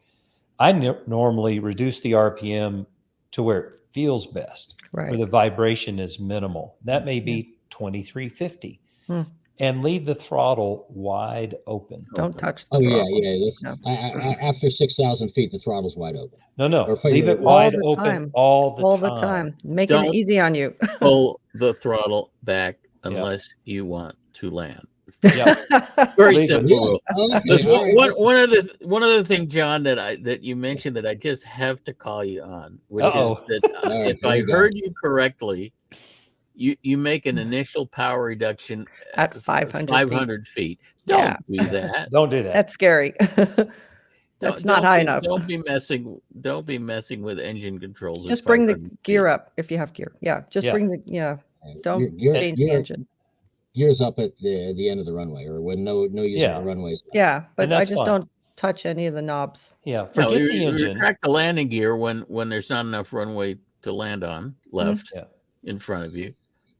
I normally reduce the RPM to where it feels best, where Right. the vibration is minimal. That may be 2350. Hmm. And leave the throttle wide open. Don't touch the Oh yeah, throttle. yeah. After 6,000 feet, the throttle's wide open. No. Or for Leave your- it wide the open time. all the All time. the time. Making Don't- it easy on you. Pull the throttle back unless you want to land. Yeah. Very Leave it. simple. Yeah. rule. Okay, There's all right. one other thing, John, that you mentioned that I just have to call you on, which Uh-oh. is that All right, if here I we go. heard you correctly, you make an initial power reduction At 500 feet. 500 feet. Don't Yeah. do that. Don't do that. That's scary. That's not high enough. Don't be messing with engine controls. at Just bring the 500 gear feet. up if you have gear. Yeah. Just Yeah. bring the, don't Gear- change the gear- engine. gears up at the end of the runway, or when no use of Yeah. the runways. Yeah, but I that's just fine. don't touch any of the knobs. Yeah, No, forget you the engine. retract the landing gear when there's not enough runway to land on left Yeah. in front of you.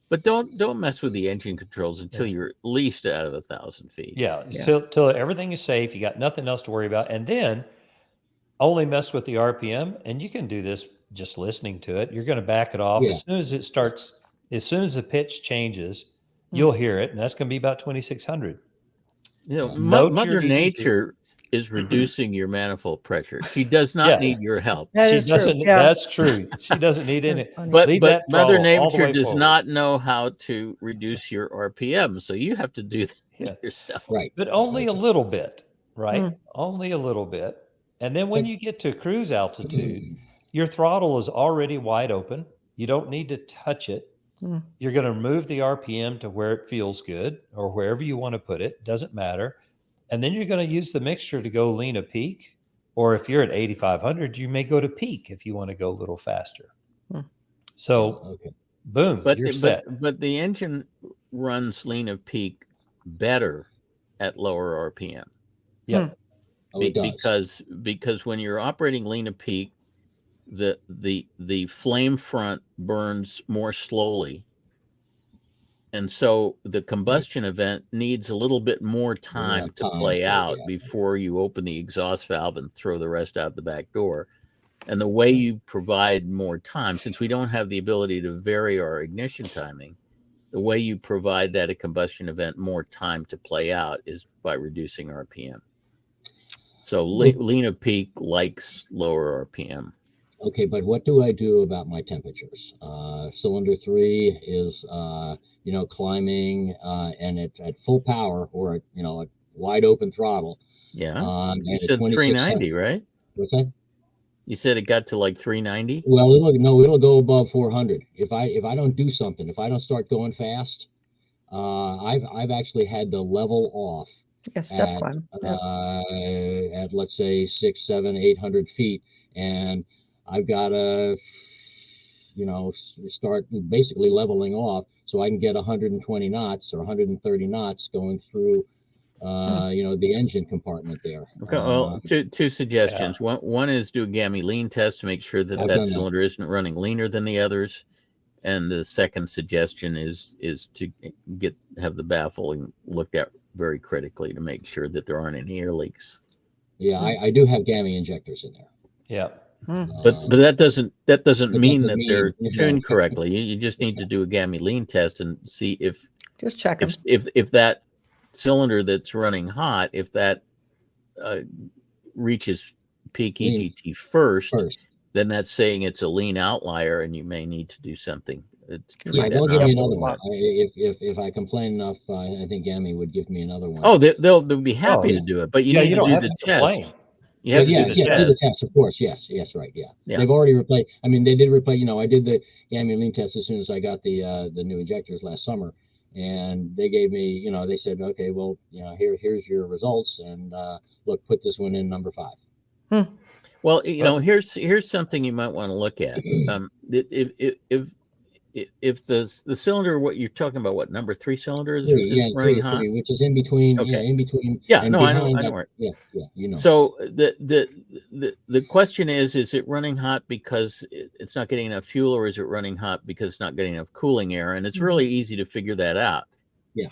But don't mess with the engine controls until Yeah. you're at least out of 1,000 feet. Yeah, Yeah. till everything is safe, you got nothing else to worry about, and then only mess with the RPM, and you can do this just listening to it. You're going to back it off Yeah. as soon as it starts. As soon as the pitch changes, Hmm. you'll hear it, and that's going to be about 2,600. You know, Note your Mother DGT. Nature is reducing your manifold pressure. She does not Yeah. need your help. That She is true. doesn't. Yeah. That's true. She doesn't need any. That's funny. But Leave but that Mother throttle all the Nature way does forward. not know how to reduce your RPM, so you have to do that Yeah. yourself. Right. But only a little bit, right? Mm. Only a little bit. And then when But- you get to cruise altitude, your throttle is already wide open. You don't need to touch it. Mm. You're going to remove the RPM to where it feels good or wherever you want to put it. Doesn't matter. And then you're going to use the mixture to go lean a peak. Or if you're at 8,500, you may go to peak if you want to go a little faster. Hmm. So, Okay. boom, But you're set. but the engine runs lean of peak better at lower RPM. Yep. Oh, it does. Because when you're operating lean of peak, the flame front burns more slowly, and so the combustion event needs a little bit more time Enough to time play for it, out yeah. before you open the exhaust valve and throw the rest out the back door. And the way you provide more time, since we don't have the ability to vary our ignition timing, the way you provide that a combustion event more time to play out is by reducing RPM. So lean of peak likes lower RPM. Okay, but what do I do about my temperatures? Cylinder 3 is, climbing and at full power, or at, a wide open throttle. Yeah. And You at said 390, 2600 right? What's that? You said it got to like 390? Well, it'll go above 400 if I don't do something. If I don't start going fast, I've actually had to level off Yeah, step at climb. Yeah. at let's say 600, 700, 800 feet, and I've got to start basically leveling off so I can get 120 knots or 130 knots going through the engine compartment there. Okay, well, two suggestions. Yeah. One is do a gammy lean test to make sure that I've that done that. cylinder isn't running leaner than the others. And the second suggestion is to have the baffling looked at very critically to make sure that there aren't any air leaks. Yeah, I do have gammy injectors in there. Yeah. But that doesn't mean that they're mean- tuned correctly. You just need to do a gammy lean test and see if Just check them. if that cylinder that's running hot, if that reaches peak Lean. EGT first, First, then that's saying it's a lean outlier, and you may need to do something. To You tweak might that they'll give not me knob. be another able to one. If I complain enough, I think gammy would give me another one. Oh, they'll be happy Oh, to do it, but you Yeah, need you to don't do have the to test. complain. You have to yeah, do the do the test. test, of course. Yes, right. Yeah. Yeah. They've already replaced. I mean, they did replace. I did the gammy lean test as soon as I got the new injectors last summer, and they gave me. They said, okay, well, here's your results, and look, put this one in number 5. Well, here's something you might want to look at. If the cylinder, what you're talking about, what number 3 cylinder is running hot? 3, which is in between. Okay. Yeah, in between. Yeah, and no, I know. behind I know. that- Where. Yeah. So the question is it running hot because it's not getting enough fuel, or is it running hot because it's not getting enough cooling air? And it's really easy to figure that out. Yeah.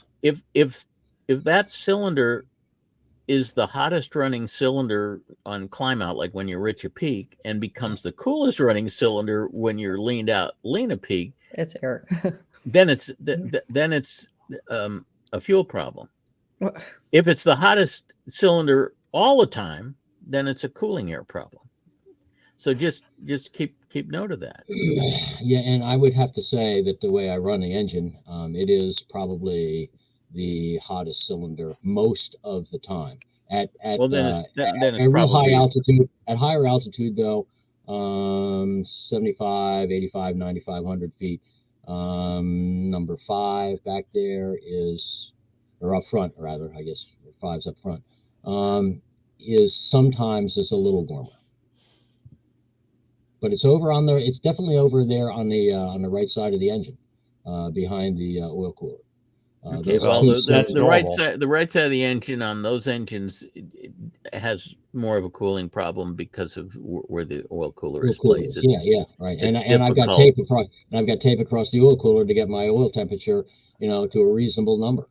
If that cylinder is the hottest running cylinder on climb out, like when you reach a peak, and becomes the coolest running cylinder when you're lean a peak, It's air. then it's a fuel problem. If it's the hottest cylinder all the time, then it's a cooling air problem. So just keep note of that. Yeah, and I would have to say that the way I run the engine, it is probably the hottest cylinder most of the time. At Then it's real probably high altitude. At higher altitude, though, 75, 85, 9,500 feet. Number 5 back there is, or up front, rather, I guess 5's up front, is sometimes a little warmer. But it's definitely over there on the right side of the engine, behind the oil cooler. Okay, those well, two that's the right normal. side, the right side of the engine on those engines it has more of a cooling problem because of where the oil cooler oil is placed. coolers. Yeah, right. it's And I've got tape across the oil cooler to get my oil temperature, to a reasonable number.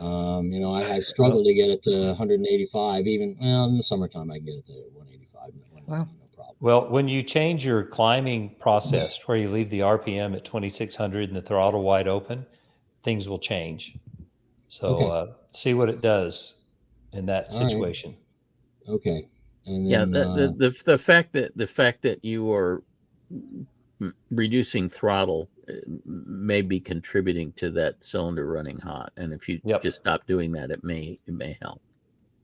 I struggle to get it to 185. Even in the summertime, I can get it to 185. Wow. No problem. Well, when you change your climbing process where you leave the RPM at 2600 and the throttle wide open, things will change. So Okay. see what it does in that All right. situation. Okay. And Yeah, then, the fact that you are reducing throttle may be contributing to that cylinder running hot, and if you Yep. just stop doing that, it may help.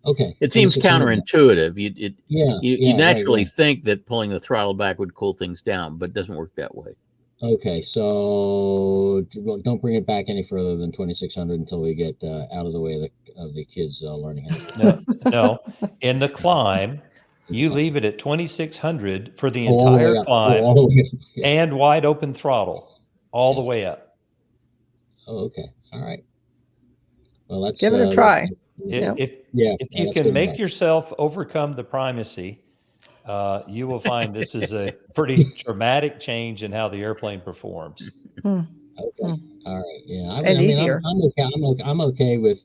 okay. It seems 2600. counterintuitive. You Right, naturally think that pulling the throttle back would cool things down, but it doesn't work that way. Okay, so don't bring it back any further than 2600 until we get out of the way of the kids learning how to fly. No. In the climb, you leave it at 2600 for the Oh, all the way entire up. climb all the way up. Yeah. and wide open throttle all the way up. Oh, okay. All right. Well, let's Give it a try. If yeah. if you that's can good make advice. yourself overcome the primacy, you will find this is a pretty dramatic change in how the airplane performs. Okay. All right. Yeah. And easier. I'm okay. I'm okay with,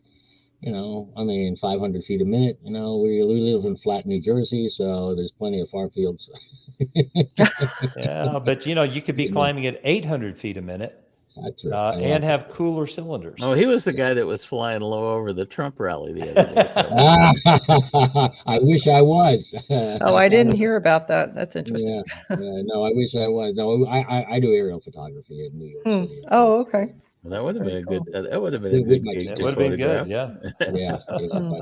500 feet a minute. We live in flat New Jersey, so there's plenty of far fields. Yeah, but you could be climbing at 800 feet a minute That's right. and have cooler cylinders. Oh, he was the guy that was flying low over the Trump rally the other day. I wish I was. Oh, I didn't hear about that. That's interesting. Yeah, no, I wish I was. No, I do aerial photography in New York City. Oh, okay. Well, that would have been a good. That would have been It a good would gig It to would have been good, photograph. yeah.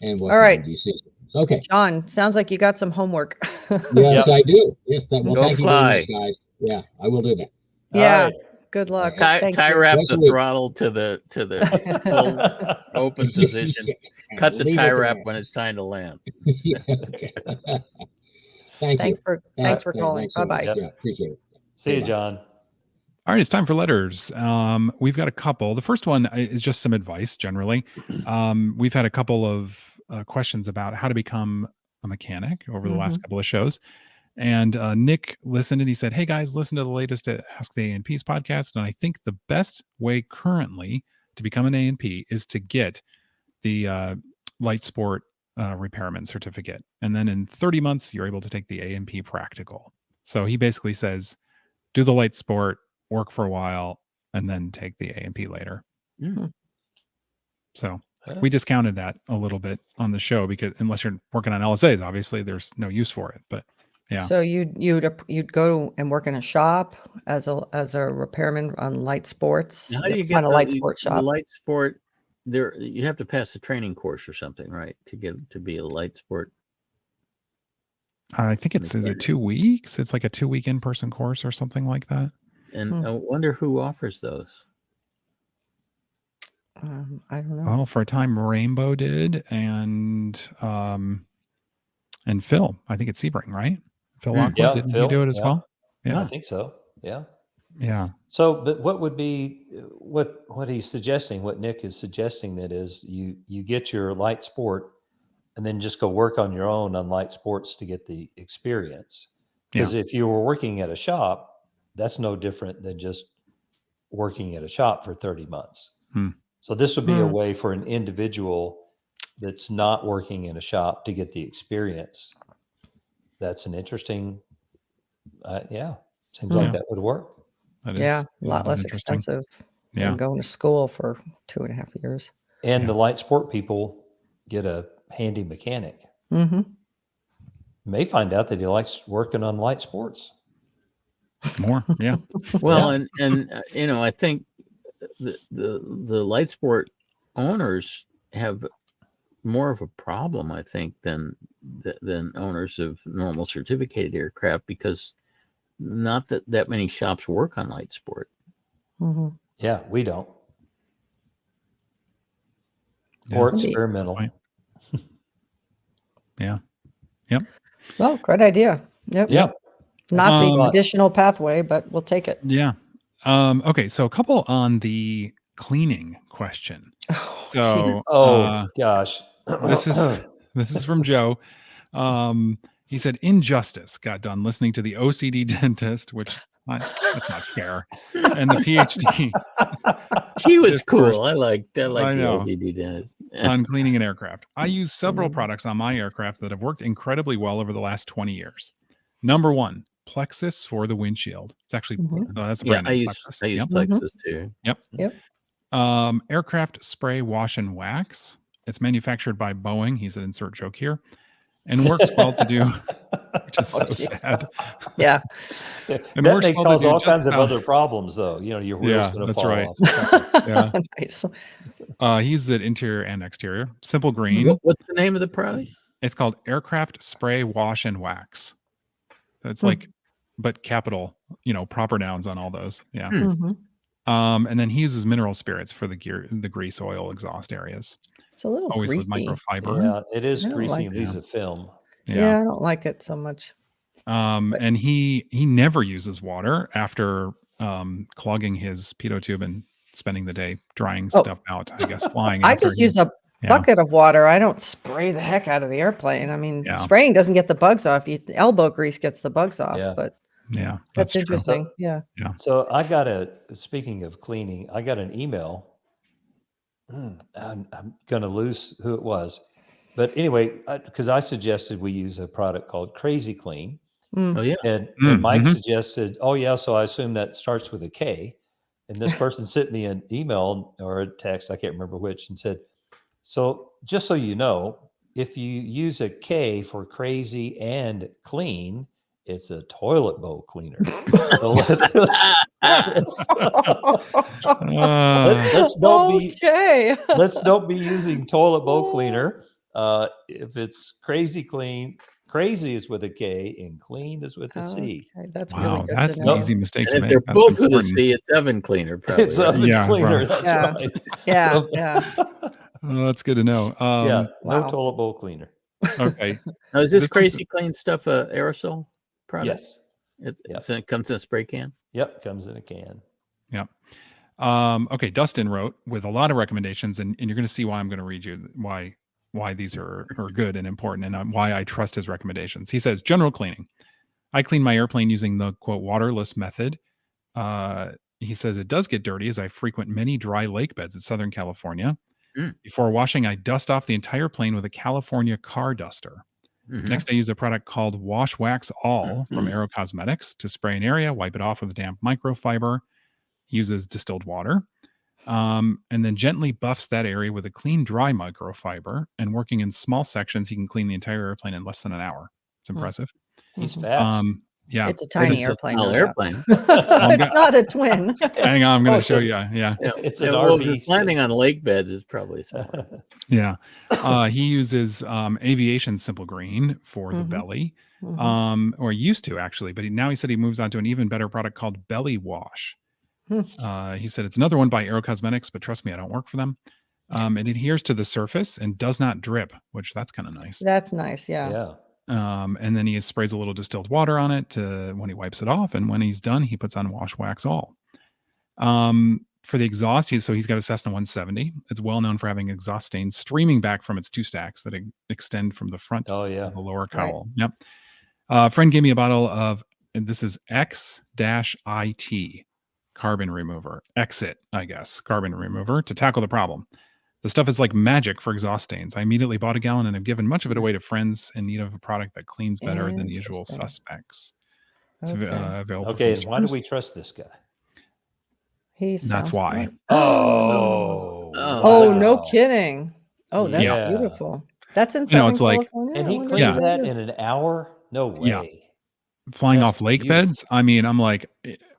And All right. DC. Okay. John, sounds like you got some homework. Yes, Yep. I do. Yes, Go thank fly. you very much, guys. Yeah, I will do that. Yeah. All right. Good luck. Tie Thank tie you. wrap Twice a the week. throttle to the full open position. Cut the Leave tie it wrap there. when it's time to land. Yeah, okay. Thank Thanks you. for calling. Thanks so Bye-bye. much. Yeah, appreciate it. See you, Bye-bye. John. All right, it's time for letters. We've got a couple. The first one is just some advice generally. We've had a couple of questions about how to become a mechanic over the last couple of shows. And Nick listened and he said, hey guys, listen to the latest Ask the A&Ps podcast. And I think the best way currently to become an A&P is to get the light sport repairman certificate. And then in 30 months, you're able to take the A&P practical. So he basically says, do the light sport, work for a while, and then take the A&P later. Mm. So we discounted that a little bit on the show because unless you're working on LSAs, obviously there's no use for it. But yeah. So you'd go and work in a shop as a repairman on light sports. Now, how do you find get a light sport the shop? light sport? There, you have to pass a training course or something, right, to be a light sport. I think is it 2 weeks? It's like a 2-week in-person course or something like that. And I wonder who offers those. I don't know. Well, for a time, Rainbow did, and Phil. I think it's Sebring, right? Phil Lockwood, Yeah, didn't Phil, he do it as well? I think so. Yeah. Yeah. So, but what would be what he's suggesting? What Nick is suggesting that is you get your light sport, and then just go work on your own on light sports to get the experience. Because if you were working at a shop, that's no different than just working at a shop for 30 months. So this would be a way for an individual that's not working in a shop to get the experience. That's an interesting, seems like that would work. That Yeah, is- a lot that is less interesting. expensive Yeah. than going to school for 2.5 years. And the light sport people get a handy mechanic. Mm-hmm. May find out that he likes working on light sports. More, yeah. Well, and I think the light sport owners have more of a problem, I think, than owners of normal certificated aircraft, because not that many shops work on light sport. Mm-hmm. Yeah, we don't. Yeah. Or experimental. Right. Yeah. Yep. Well, great idea. Yep. Yeah. Not the Um, traditional pathway, but we'll take it. Yeah. Okay. So a couple on the cleaning question. Oh, So Gosh. this is from Joe. He said, "Injustice got done listening to the OCD dentist, which that's not fair, and the PhD." She was Of course. cool. I like the know. LCD dentist. On cleaning an aircraft. I use several products on my aircraft that have worked incredibly well over the last 20 years. Number one, Plexus for the windshield. It's actually that's a Yeah, brand I name. use Plexus. I use Yep. Plexus too. Yep. Aircraft spray wash and wax. It's manufactured by Boeing. He's an insert joke here, and works well to do, which is so sad. Yeah. And works that may well to cause do all just kinds of about- other problems, though. You know, your wheel's Yeah, going to that's fall right. off. Or something. Yeah. Nice. He uses it interior and exterior. Simple green. What's the name of the product? It's called Aircraft Spray Wash and Wax. So it's like, but capital, proper nouns on all those. Yeah. And then he uses mineral spirits for the grease, oil, exhaust areas. It's a little Always greasy. with microfiber. Yeah, it is I don't greasy like and leaves a film. Yeah, I don't like it so much. And he never uses water after clogging his pitot tube and spending the day drying stuff out, I guess, flying. I after just he- use a bucket of water. I don't spray the heck out of the airplane. I mean, Yeah. spraying doesn't get the bugs off. The elbow grease gets the bugs off, Yeah. but Yeah, that's true. interesting. Yeah. So speaking of cleaning, I got an email. I'm going to lose who it was. But anyway, because I suggested we use a product called Crazy Clean. Oh yeah. And Mike suggested, oh, yeah, so I assume that starts with a K. And this person sent me an email or a text, I can't remember which, and said, so just so you know, if you use a K for crazy and clean, it's a toilet bowl cleaner. So let's don't be using toilet bowl cleaner. If it's crazy clean, crazy is with a K and clean is with a C. Okay. That's Wow, really good that's to an know. easy mistake And to if make. they're That's both with a important. C, it's oven cleaner. Probably. It's oven Yeah, cleaner. right. That's Yeah. right. Yeah. So- Yeah. Oh, that's good to know. yeah. No Wow. toilet bowl cleaner. Okay. Now, is this This crazy clean stuff a aerosol product? Yes. It comes in a spray can. Yep. Comes in a can. Yep. Okay. Dustin wrote with a lot of recommendations, and you're going to see why I'm going to read you why these are good and important, and why I trust his recommendations. He says, general cleaning. I clean my airplane using the quote waterless method. He says it does get dirty as I frequent many dry lake beds in Southern California. Before washing, I dust off the entire plane with a California car duster. Next, I use a product called Wash Wax All from Aero Cosmetics to spray an area, wipe it off with a damp microfiber. Uses distilled water, and then gently buffs that area with a clean, dry microfiber. And working in small sections, he can clean the entire airplane in less than an hour. It's impressive. He's fast. Yeah, It's a tiny It's a airplane. small no doubt. airplane. It's not a twin. hang on, I'm going Oh, to show so- you. Yeah, It's an Well, RV. if it's landing on lake beds, it's probably small. yeah. He uses aviation simple green for the belly, or used to actually, but now he said he moves on to an even better product called Belly Wash. He said it's another one by Aero Cosmetics, but trust me, I don't work for them. It adheres to the surface and does not drip, which that's kind of nice. That's nice. Yeah. Yeah. And then he sprays a little distilled water on it when he wipes it off. And when he's done, he puts on Wash Wax All. For the exhaust, he's got a Cessna 170. It's well known for having exhaust stains streaming back from its two stacks that extend from the front Oh, yeah. of the lower cowl. Yep. A friend gave me a bottle of, and this is X-IT carbon remover. Exit, I guess, carbon remover to tackle the problem. The stuff is like magic for exhaust stains. I immediately bought a gallon and have given much of it away to friends in need of a product that cleans better than the usual Interesting. suspects. It's Okay. available. Okay. from And why do we Spruce. trust this guy? That's Sounds why. smart. Oh. Oh, no wow. kidding. Oh, that's Yeah. beautiful. That's in You know, Southern it's like- California. And I he wonder cleans where that is. in an hour? No way. Yeah. Flying That's off lake beautiful. beds. I mean, I'm like,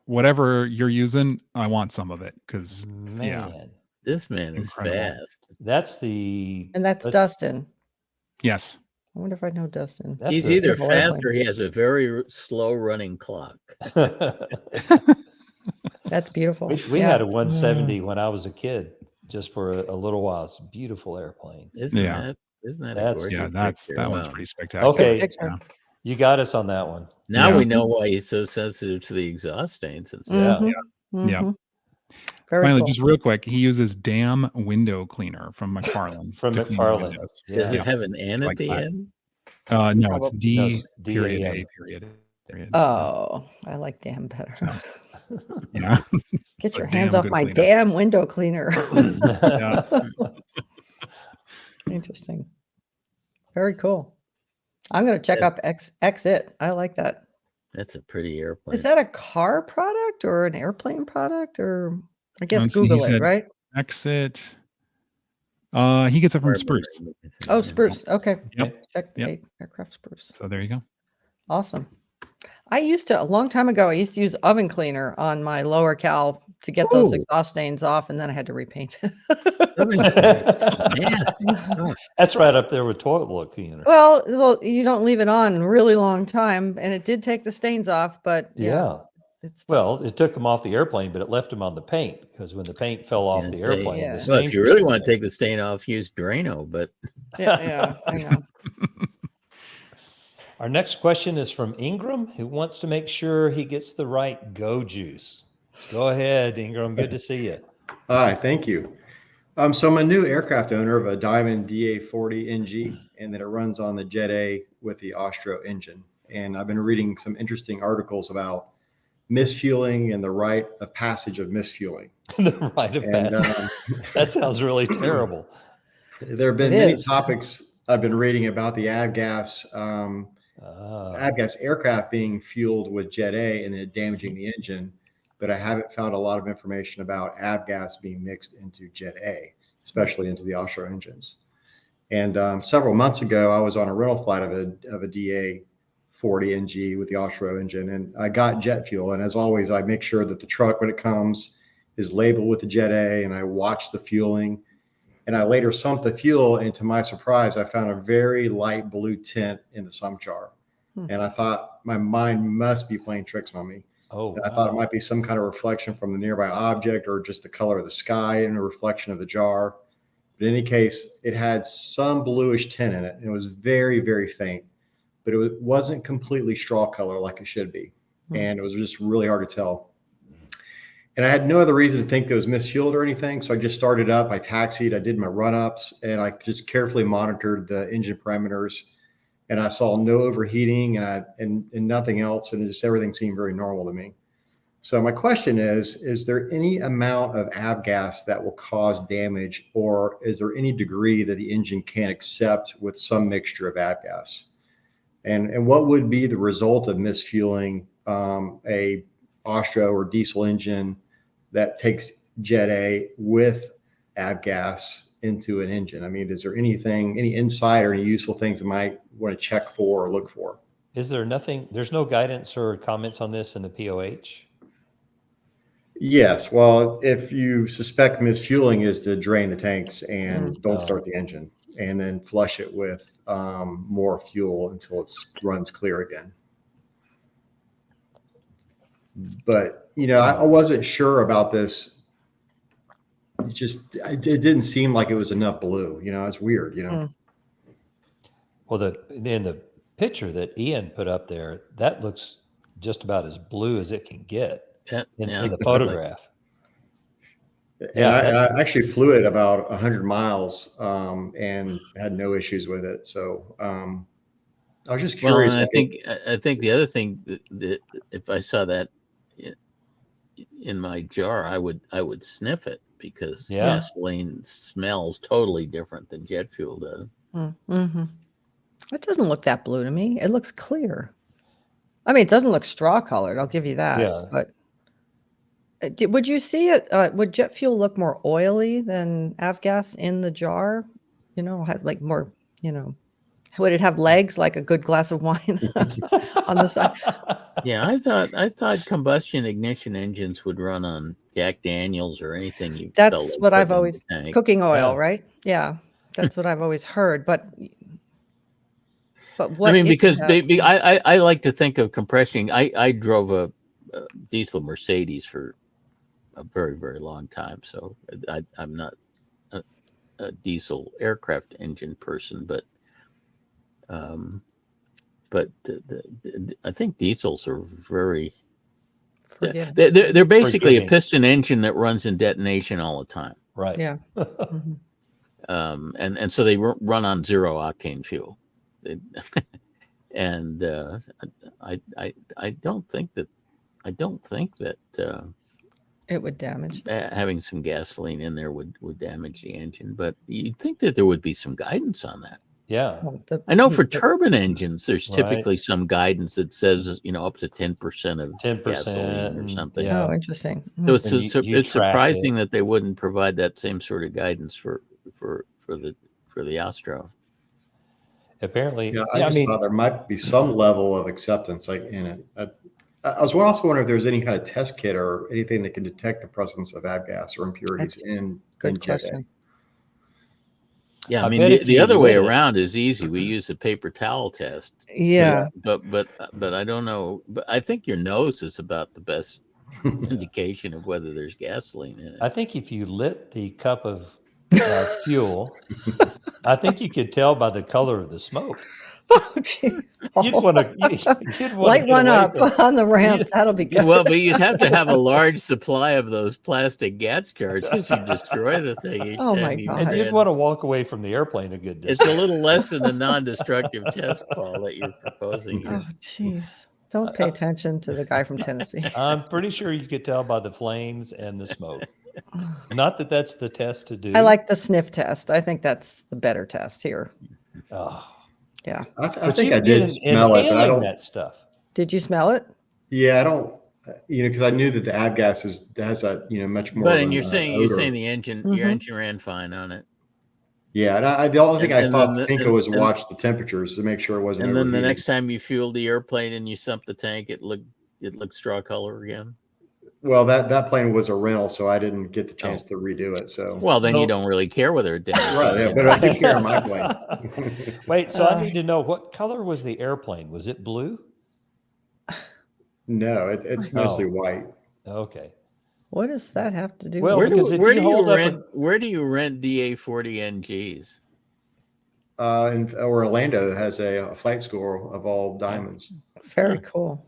whatever you're using, I want some of it because Man. This man is Incredible. fast. That's the. And that's Dustin. yes, I wonder if I know Dustin. That's He's the- either Simple fast airplane. or he has a very slow running clock. That's beautiful. we Yeah. had a 170 when I was a kid, just for a little while. It's a beautiful airplane. Isn't Yeah. that a That's- gorgeous yeah, picture? that one's Wow. pretty spectacular. Okay. Good picture. Yeah. You got us on that one. Now Yeah. we know why he's so sensitive to the exhaust stains and stuff. Yeah. Mhm. Yeah. Mhm. Very Finally, cool. just real quick, he uses damn window cleaner from McFarland. From to clean McFarland. windows. Does Yeah. it have an N at Likes the that. end? No, it's Probably- D No, period DAM. A period. Oh, I like damn better. So, yeah. Get a your hands damn off good my cleaner. damn window cleaner. Yeah. Interesting. Very cool. I'm going to check Yeah. up Exit. I like that. That's a pretty airplane. Is that a car product or an airplane product? Or I guess Let's see, he Google it, said- right? Exit. He gets it from Carbon Spruce. or- Oh, Spruce. Okay. Yep. Check Yep. aircraft Spruce. So there you go. Awesome. I used to, a long time ago, I used to use oven cleaner on my lower cow to get those Ooh. exhaust stains off, and then I had to repaint it. Nasty. Oh, That's right up there with toilet cleaner. Well, you don't leave it on a really long time, and it did take the stains off, but Yeah. it's Well, it took them off the airplane, but it left them on the paint because when the paint fell off gonna the say, airplane, yeah. the well, stains if you were really still want to there. take the stain off, use Drano. But yeah, I know. Our next question is from Ingram, who wants to make sure he gets the right go juice. Go ahead, Ingram. Good to see you. Hi, thank you. So I'm a new aircraft owner of a Diamond DA40 NG, and that it runs on the Jet A with the Austro engine. And I've been reading some interesting articles about misfueling and the rite of passage of misfueling. The rite of And passage. That sounds really terrible. there have been It many is. topics I've been reading about the Avgas aircraft being fueled with Jet A and then damaging the engine, but I haven't found a lot of information about Avgas being mixed into Jet A, especially into the Austro engines. And several months ago, I was on a rental flight of a DA40 NG with the Austro engine, and I got jet fuel. And as always, I make sure that the truck, when it comes, is labeled with the Jet A, and I watch the fueling. And I later sumped the fuel, and to my surprise, I found a very light blue tint in the sump jar. And I thought my mind must be playing tricks on me. Oh, And I thought it might be some kind of reflection from the nearby object or just the color of the sky and a reflection of the jar. But in any case, it had some bluish tint in it. And it was very, very faint, but it wasn't completely straw color like it should be. And it was just really hard to tell. And I had no other reason to think it was misfueled or anything. So I just started up, I taxied, I did my run-ups, and I just carefully monitored the engine parameters. And I saw no overheating and nothing else. And just everything seemed very normal to me. So my question is there any amount of avgas that will cause damage, or is there any degree that the engine can accept with some mixture of avgas? And what would be the result of misfueling a Austro or diesel engine that takes Jet A with avgas into an engine? I mean, is there anything, any insight or any useful things that might want to check for or look for? is there nothing? There's no guidance or comments on this in the POH? Yes. Well, if you suspect misfueling, is to drain the tanks and don't Oh. start the engine, and then flush it with more fuel until it runs clear again. But, I wasn't sure about this. It didn't seem like it was enough blue. It's weird, Well, in the picture that Ian put up there, that looks just about as blue as it can get in the photograph. And Yeah, I actually flew it about 100 miles and had no issues with it. So I was just well, curious. and I think the other thing that if I saw that in my jar, I would sniff it, because Yeah. gasoline smells totally different than jet fuel does. Mm-hmm. It doesn't look that blue to me. It looks clear. I mean, it doesn't look straw colored. I'll give you that. Yeah. But would you see it? Would jet fuel look more oily than avgas in the jar? Like more. Would it have legs like a good glass of wine on the side? Yeah, I thought combustion ignition engines would run on Jack Daniels or anything you. felt That's like what I've putting in the always tank. cooking oil, Yeah. right? Yeah, that's what I've always heard. But what? I mean, if because you have- I like to think of compression. I drove a diesel Mercedes for a very, very long time, so I'm not a diesel aircraft engine person, but I think diesels are very Forget it. They're basically a Forgiving. piston engine that runs in detonation all the time. Right. Yeah. Mhm. And so they run on 0 octane fuel. And I don't think that It would damage. having some gasoline in there would damage the engine, but you'd think that there would be some guidance on that. Yeah. Well, I know he for does- turbine engines, there's Right. typically some guidance that says, up to 10% of 10% gasoline or something. Yeah. Oh, interesting. So Mhm. it's And you it's track surprising it. that they wouldn't provide that same sort of guidance for the Astro. Apparently. Yeah, Yeah. I just thought there might be some level of acceptance like in it. I was also wondering if there's any kind of test kit or anything that can detect the presence of avgas or impurities That's in Good jet A. question. Yeah, I I mean bet if the you other way lit it- around is easy. We use a paper towel test. Yeah. But I don't know. But I think your nose is about the best indication of whether there's gasoline in it. I think if you lit the cup of fuel, I think you could tell by the color of the smoke. Oh, gee, You'd Paul. want to Light one up on the ramp. That'll be good. Well, but you'd have to have a large supply of those plastic gas jars because you destroy the thing each Oh, time my you gosh. And you'd ran. want to walk away from the airplane a good It's distance. a little less than the non-destructive test, Paul, that you're proposing here. Oh, jeez. Don't pay attention to the guy from Tennessee. I'm pretty sure you could tell by the flames and the smoke. Not that that's the test to do. I like the sniff test. I think that's the better test here. Oh, Yeah. I but think you I get did in smell it, but I inhaling don't. that stuff. Did you smell it? Yeah, I don't. Because I knew that the avgas has a much more. But of and an, you're saying odor. the engine your engine ran fine on it. Yeah, and the only thing I And thought then to think of was watch the temperatures to make sure it wasn't. And then the overheating. next time you fueled the airplane and you sumped the tank, it looked straw color again. Well, that plane was a rental, so I didn't get the chance to redo it. So Well, then So- you don't really care whether it did. right, yeah, but I do care in my plane. Wait, so I need to know, what color was the airplane? Was it blue? No, it's mostly white. Okay. What does that have to do Well, with because if you hold up a- where do you rent DA-40 NGs? And Orlando has a flight school of all diamonds. Very cool.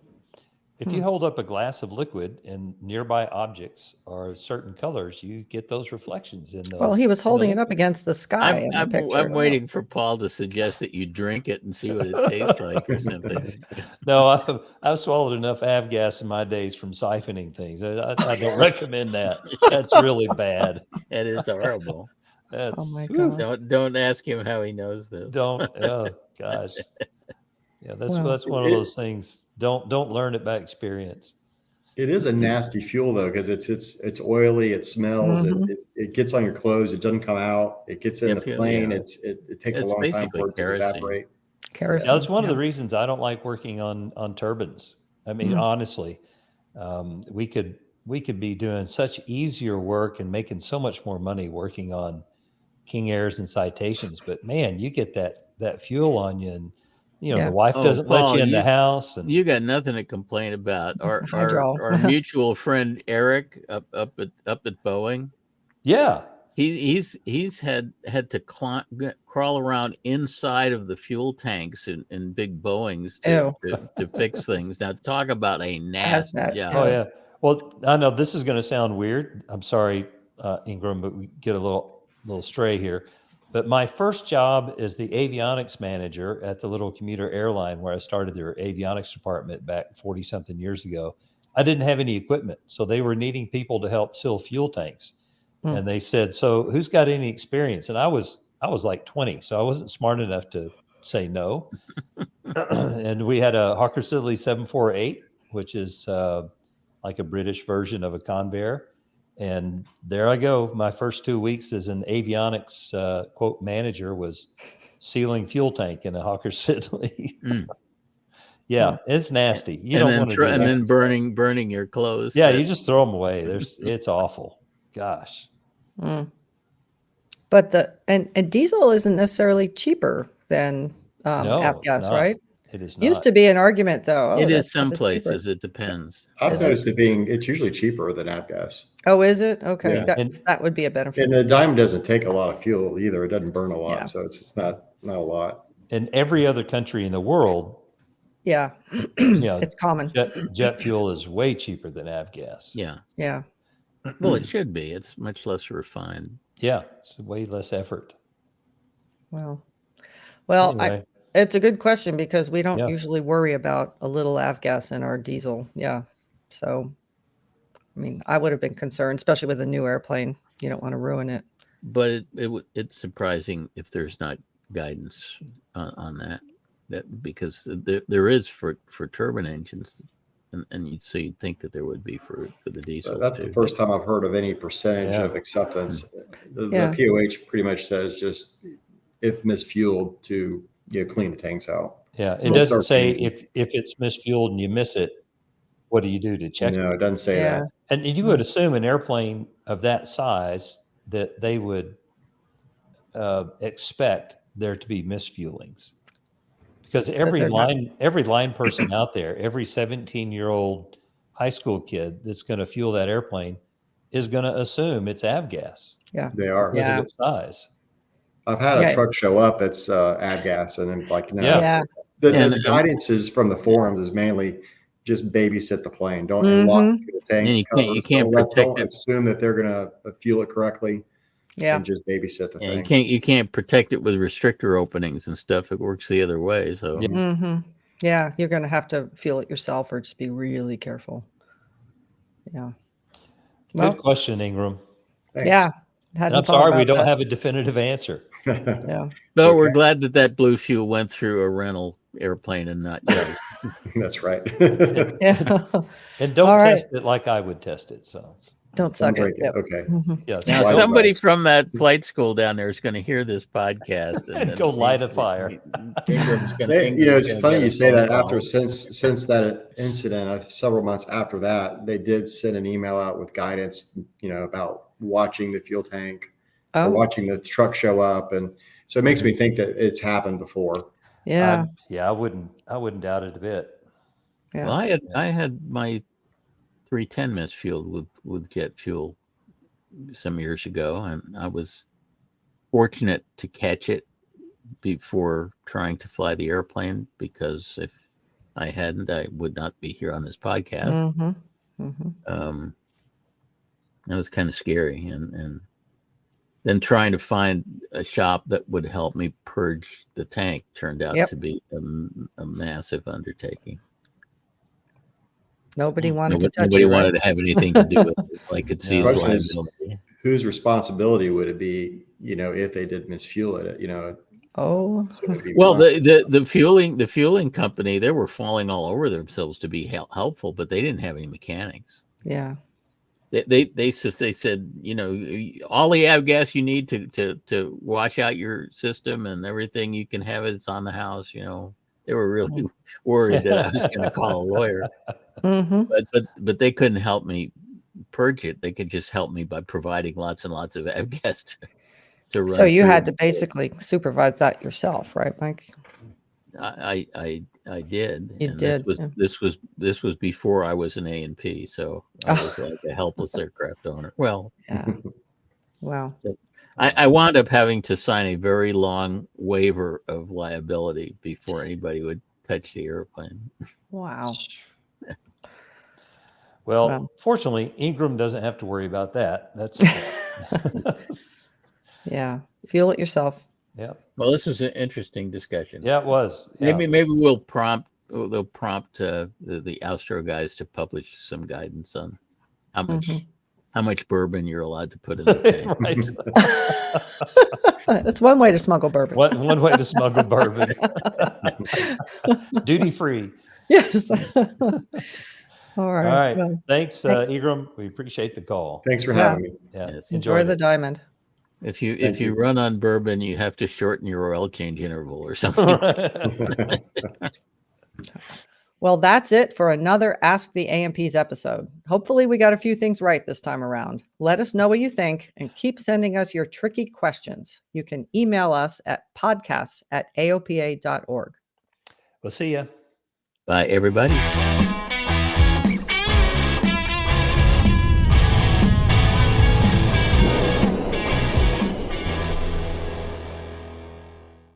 If you hold up a glass of liquid and nearby objects are certain colors, you get those reflections in those. Well, he was in the holding it up liquids. against the sky in the picture. I'm waiting for Paul to suggest that you drink it and see what it tastes like or something. No, I've swallowed enough avgas in my days from siphoning things. I don't recommend that. That's really bad. That is horrible. That's, Oh my whew, God. Don't ask him how he knows this. don't. Oh gosh. Yeah, that's Wow. that's one of those things. Don't learn it by experience. It is a nasty fuel though, because it's oily, it smells, Mhm. it gets on your clothes, it doesn't come out, it gets in Yeah, the feel- plane, yeah. it takes a It's long time basically for it to kerosene. evaporate. Kerosene. Now, that's one of yeah. the reasons I don't like working on turbines. I mean, honestly, we could be doing such easier work and making so much more money working on King Airs and Citations. But man, you get that fuel on you, and Yeah. the wife Oh, doesn't let Paul, you in the house. And You got nothing to complain about. Our Hydro. mutual friend Eric up at Boeing. yeah, He's had to crawl around inside of the fuel tanks in big Boeings to fix things. Now talk about a nasty Hazmat, job. oh yeah. Well, I know this is going to sound weird. I'm sorry, Ingram, but we get a little stray here. But my first job as the avionics manager at the little commuter airline where I started their avionics department back 40 something years ago, I didn't have any equipment. So they were needing people to help seal fuel tanks. And they said, so who's got any experience? And I was like 20, so I wasn't smart enough to say no. And we had a Hawker Siddeley 748, which is like a British version of a Convair. And there I go. My first 2 weeks as an avionics quote manager was sealing fuel tank in a Hawker Siddeley. Yeah, it's nasty. You don't want to do and that. then burning your clothes. Yeah, you just throw them away. It's awful. Gosh. Mm. But and diesel isn't necessarily cheaper than No, it's avgas, not. right? It is not. Used to be an argument though. It that is some stuff cheaper. places. It depends. I've Is it? noticed it's usually cheaper than avgas. Oh, is it? Okay. Yeah. That would be a benefit. And the Diamond doesn't take a lot of fuel either. It doesn't burn a lot, Yeah. so it's not a lot. In every other country in the world, Yeah. Yeah. It's common. Jet fuel is way cheaper than avgas. Yeah. Yeah. Well, it should be. It's much less refined. Yeah, it's way less effort. Well, Anyway, it's a good question because we don't Yeah. usually worry about a little avgas in our diesel. Yeah. So, I mean, I would have been concerned, especially with a new airplane. You don't want to ruin it. But it's surprising if there's not guidance on that. That because there is for turbine engines, and so you'd think that there would be for the diesel. That's too. the first time I've heard of any percentage Yeah. of acceptance. Yeah. The POH pretty much says just if misfueled to clean the tanks out. yeah, it We'll doesn't start say changing. if it's misfueled and you miss it, what do you do to check No, it? it doesn't say Yeah. that. And you would assume an airplane of that size that they would expect there to be misfuelings, because every they're not- line person out there, every 17-year-old high school kid that's going to fuel that airplane is going to assume it's avgas Yeah. They are. because Yeah. of its size. I've had Yeah. a truck show up that's avgas, and I'm like, no. Yeah. Yeah. The guidance is from the forums is mainly just babysit the plane. Don't unlock the tank. And you covers. can't Don't protect it. assume that they're gonna fuel it correctly. Yeah. And just babysit the And thing. you can't protect it with restrictor openings and stuff. It works the other way. So Yeah. Mm-hmm. Yeah. You're going to have to feel it yourself or just be really careful. Yeah. Well, Good question, Ingram. Thanks. yeah. And Hadn't I'm thought sorry we about don't that. have a definitive answer. Yeah. but okay. we're glad that blue fuel went through a rental airplane and not yours. That's right. Yeah. And don't All right. test it like I would test it. So Don't Don't suck it. drink it. Yep. Okay. Mhm. yeah, Now, Light somebody advice. from that flight school down there is going to hear this podcast and then Go light a fire. Ingram's gonna, It's funny get a you say phone that. call. Since that incident, several months after that, they did send an email out with guidance, about watching the fuel tank or Oh, watching the truck show up, and so it makes me think that it's happened before. yeah. I wouldn't doubt it a bit. Yeah. Well, I had my 310 misfueled with jet fuel some years ago, and I was fortunate to catch it before trying to fly the airplane, because if I hadn't, I would not be here on this podcast. Mm-hmm. Mm-hmm. That was kind of scary, and then trying to find a shop that would help me purge the tank turned out Yep. to be a massive undertaking. Nobody wanted to touch Nobody it. wanted Right? to have anything to do with it. I could see No. his Question is, liability. whose responsibility would it be, if they did misfuel it? Oh, So it'd be Well, one- the fueling company, they were falling all over themselves to be helpful, but they didn't have any mechanics. yeah. They said, all the avgas you need to wash out your system and everything, you can have it's on the house. They were really worried that I was going to call a lawyer, Mm-hmm. but they couldn't help me purge it. They could just help me by providing lots and lots of avgas to run. So you through. had to basically supervise that yourself, right, Mike? I did. You and did, This was before I was an A&P, so I was like a helpless aircraft owner. Well, Yeah. Wow. I wound up having to sign a very long waiver of liability before anybody would touch the airplane. Wow. Well, Wow. fortunately, Ingram doesn't have to worry about that. That's Yeah. Fuel it yourself. yeah, Well, this was an interesting discussion. yeah, it was. Yeah. Maybe they'll prompt the Austro guys to publish some guidance on how much bourbon you're allowed to put in the tank. Right. That's one way to smuggle bourbon. One way to smuggle bourbon, duty free. Yes. All right. All right. Well, Thanks, Ingram. We appreciate the call. Thanks for Yeah. having me. Yeah, Yes. enjoy the it. diamond. If you Thank you. run on bourbon, you have to shorten your oil change interval or something. Well, that's it for another Ask the A&Ps episode. Hopefully we got a few things right this time around. Let us know what you think and keep sending us your tricky questions. You can email us at podcasts@aopa.org. We'll see you. Bye, everybody.